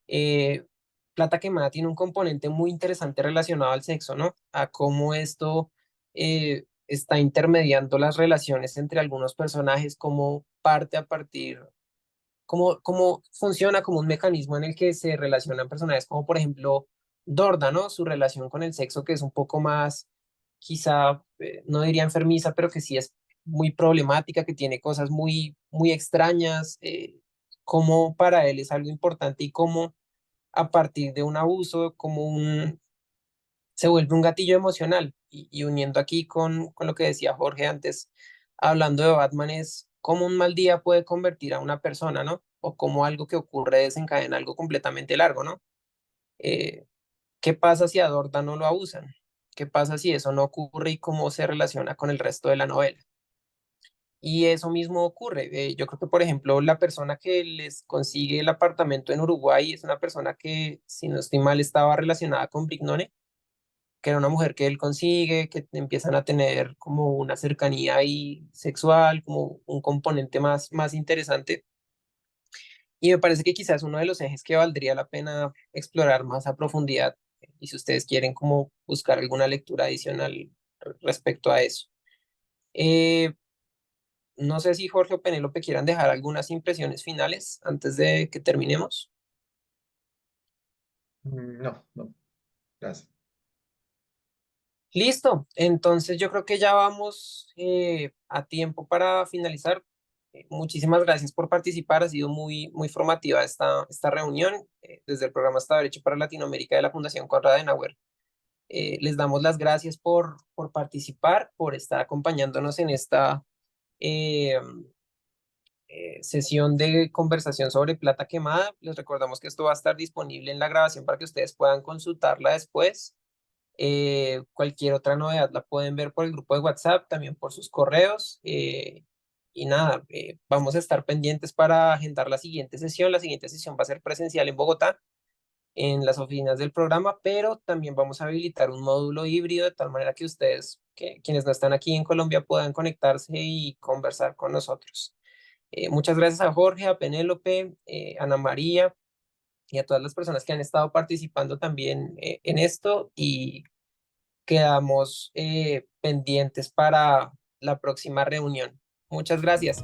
Eh, Plata Quemada tiene un componente muy interesante relacionado al sexo, ¿no? A cómo esto está intermediando las relaciones entre algunos personajes, como parte a partir, cómo funciona como un mecanismo en el que se relacionan personajes, como por ejemplo Dorda, ¿no? Su relación con el sexo, que es un poco más, quizá, no diría enfermiza, pero que sí es muy problemática, que tiene cosas muy, muy extrañas, cómo para él es algo importante y cómo a partir de un abuso, se vuelve un gatillo emocional. Y uniendo aquí con lo que decía Jorge antes, hablando de Batman, es cómo un mal día puede convertir a una persona, ¿no? O cómo algo que ocurre desencadena algo completamente largo, ¿no? Eh, ¿Qué pasa si a Dorda no lo abusan? ¿Qué pasa si eso no ocurre y cómo se relaciona con el resto de la novela? Y eso mismo ocurre. Yo creo que, por ejemplo, la persona que les consigue el apartamento en Uruguay es una persona que, si no estoy mal, estaba relacionada con Brignone, que era una mujer que él consigue, que empiezan a tener como una cercanía ahí sexual, como un componente más interesante. Y me parece que quizás uno de los ejes que valdría la pena explorar más a profundidad, y si ustedes quieren como buscar alguna lectura adicional respecto a eso. Eh, no sé si Jorge o Penélope quieran dejar algunas impresiones finales antes de que terminemos. No, no, gracias. Listo, entonces yo creo que ya vamos a tiempo para finalizar. Muchísimas gracias por participar, ha sido muy, muy formativa esta reunión desde el programa Estado de Derecho para Latinoamérica de la Fundación Konrad Adenauer. Les damos las gracias por participar, por estar acompañándonos en esta eh, sesión de conversación sobre Plata Quemada. Les recordamos que esto va a estar disponible en la grabación para que ustedes puedan consultarla después. Cualquier otra novedad la pueden ver por el grupo de WhatsApp, también por sus correos. Y nada, vamos a estar pendientes para agendar la siguiente sesión. La siguiente sesión va a ser presencial en Bogotá, en las oficinas del programa, pero también vamos a habilitar un módulo híbrido de tal manera que ustedes, quienes no están aquí en Colombia, puedan conectarse y conversar con nosotros. Muchas gracias a Jorge, a Penélope, Ana María y a todas las personas que han estado participando también en esto, y quedamos pendientes para la próxima reunión. Muchas gracias.